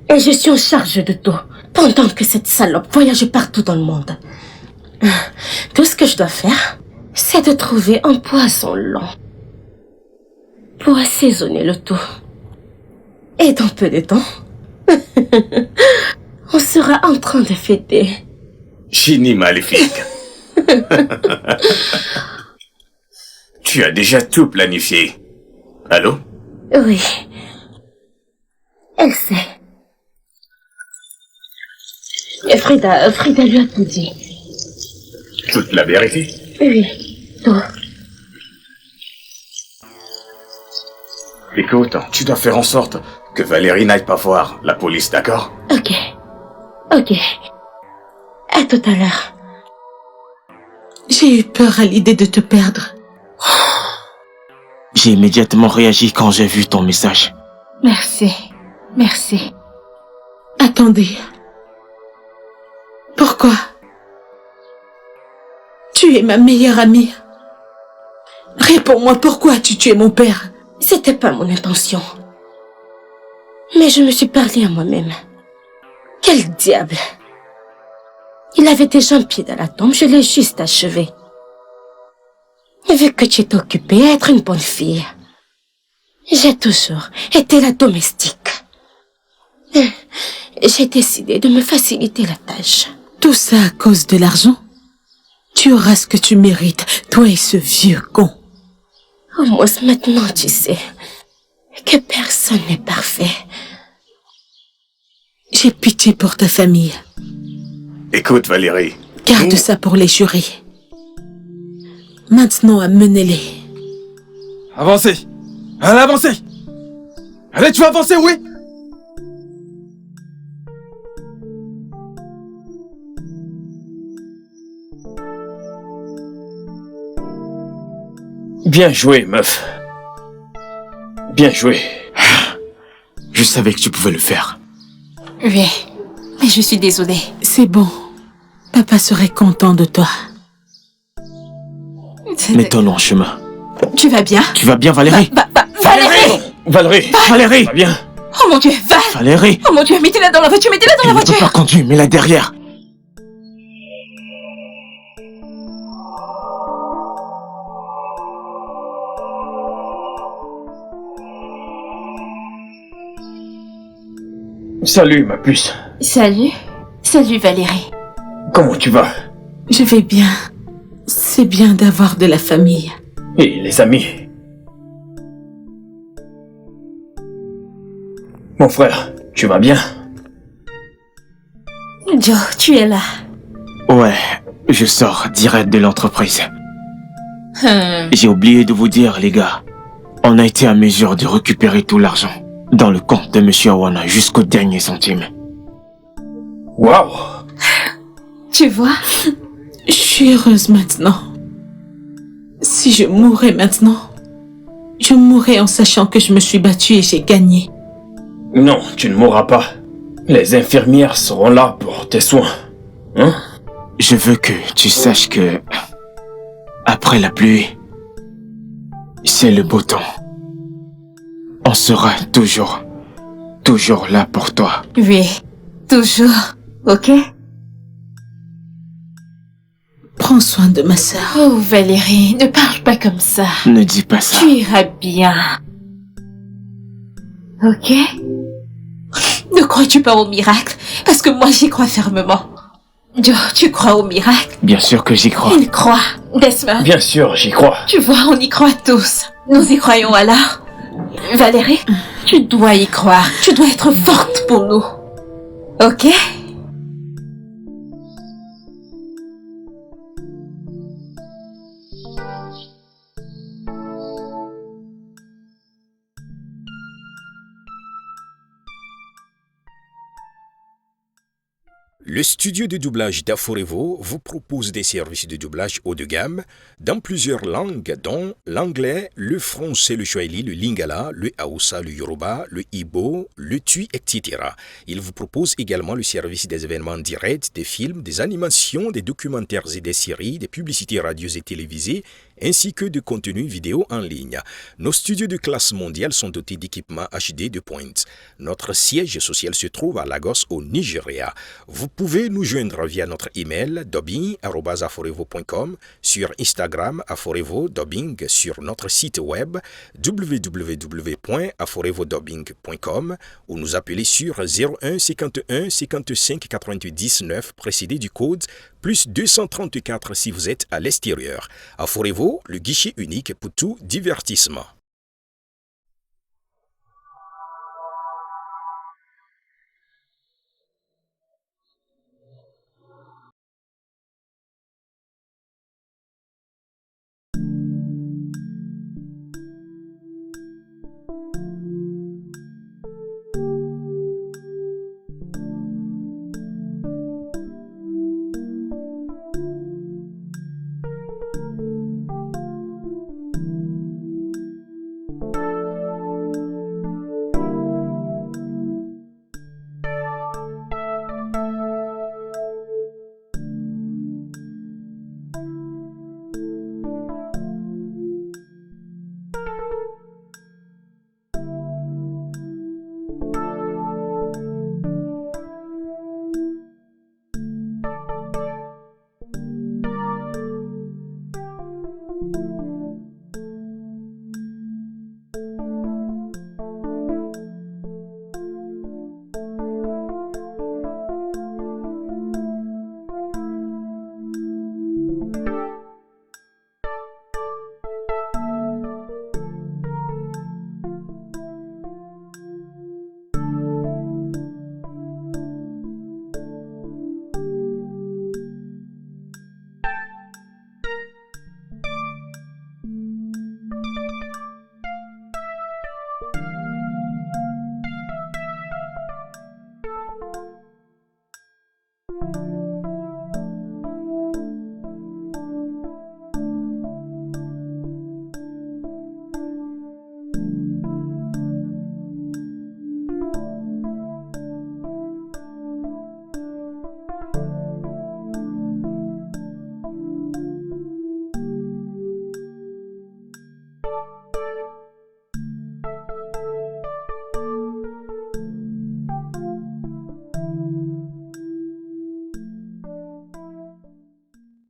Et je suis en charge de tout, pendant que cette salope voyage partout dans le monde. Tout ce que je dois faire, c'est de trouver un poisson long pour assaisonner le tout. Et dans peu de temps, on sera en train de fêter. Génie maléfique. Tu as déjà tout planifié. Allô? Oui. Elle sait. Et Frida lui a tout dit. Toute la vérité? Oui, tout. Écoute, tu dois faire en sorte que Valérie n'aille pas voir la police, d'accord? Ok. À tout à l'heure. J'ai eu peur à l'idée de te perdre. J'ai immédiatement réagi quand j'ai vu ton message. Merci. Merci. Attendez. Pourquoi? Tu es ma meilleure amie. Réponds-moi, pourquoi as-tu tué mon père? C'était pas mon intention. Mais je me suis parlé à moi-même. Quel diable! Il avait déjà un pied dans la tombe, je l'ai juste achevé. Et vu que tu étais occupée à être une bonne fille, j'ai toujours été la domestique. J'ai décidé de me faciliter la tâche. Tout ça à cause de l'argent? Tu auras ce que tu mérites, toi et ce vieux con. Au moins maintenant, tu sais que personne n'est parfait. J'ai pitié pour ta famille. Écoute, Valérie. Garde ça pour les jurés. Maintenant, amenez-les. Avancez. Allez, avancez. Allez, tu vas avancer, oui. Bien joué, meuf. Bien joué. Je savais que tu pouvais le faire. Oui. Mais je suis désolée. C'est bon. Papa serait content de toi. Mettons-nous en chemin. Tu vas bien? Tu vas bien, Valérie? Valérie! Valérie! Valérie! Va bien. Oh mon Dieu, Val! Valérie! Oh mon Dieu, mettez-la dans la voiture, mettez-la dans la Il ne peut voiture! pas conduire, mets-la derrière. Salut, ma puce. Salut. Salut Valérie. Comment tu vas? Je vais bien. C'est bien d'avoir de la famille. Et les amis? Mon frère, tu vas bien? Joe, tu es là. Ouais, je sors direct de l'entreprise. J'ai oublié de vous dire, les gars. On a été à mesure de récupérer tout l'argent dans le compte de Monsieur Awana jusqu'au dernier centime. Waouh! Tu vois? Je suis heureuse maintenant. Si je mourais maintenant, je mourrais en sachant que je me suis battue et j'ai gagné. Non, tu ne mourras pas. Les infirmières seront là pour tes soins. Hein? Je veux que tu saches que... après la pluie, c'est le beau temps. On sera toujours là pour toi. Oui, toujours. Ok? Prends soin de ma sœur. Oh Valérie, ne parle pas comme ça. Ne dis pas ça. Tu iras bien. Ok? Ne crois-tu pas au miracle? Parce que moi j'y crois fermement. Joe, tu crois au miracle? Bien sûr que j'y crois. Il croit. Desmond. Bien sûr, j'y crois. Tu vois, on y croit tous. Nous y croyons alors. Valérie, tu dois y croire. Tu dois être forte pour nous. Ok? Le studio de doublage d'Aforevo vous propose des services de doublage haut de gamme dans plusieurs langues dont l'anglais, le français, le swahili, le lingala, le hausa, le yoruba, le igbo, le tui, etc. Il vous propose également le service des événements directs, des films, des animations, des documentaires et des séries, des publicités radio et télévisées, ainsi que de contenus vidéo en ligne. Nos studios de classe mondiale sont dotés d'équipements HD de pointe. Notre siège social se trouve à Lagos au Nigeria. Vous pouvez nous joindre via notre email dubbing@aforevo.com, sur Instagram Aforevo Dubbing, sur notre site web www.aforevodubbing.com ou nous appeler sur 01 51 55 88 19 précédé du code plus 234 si vous êtes à l'extérieur. Aforevo, le guichet unique pour tout divertissement.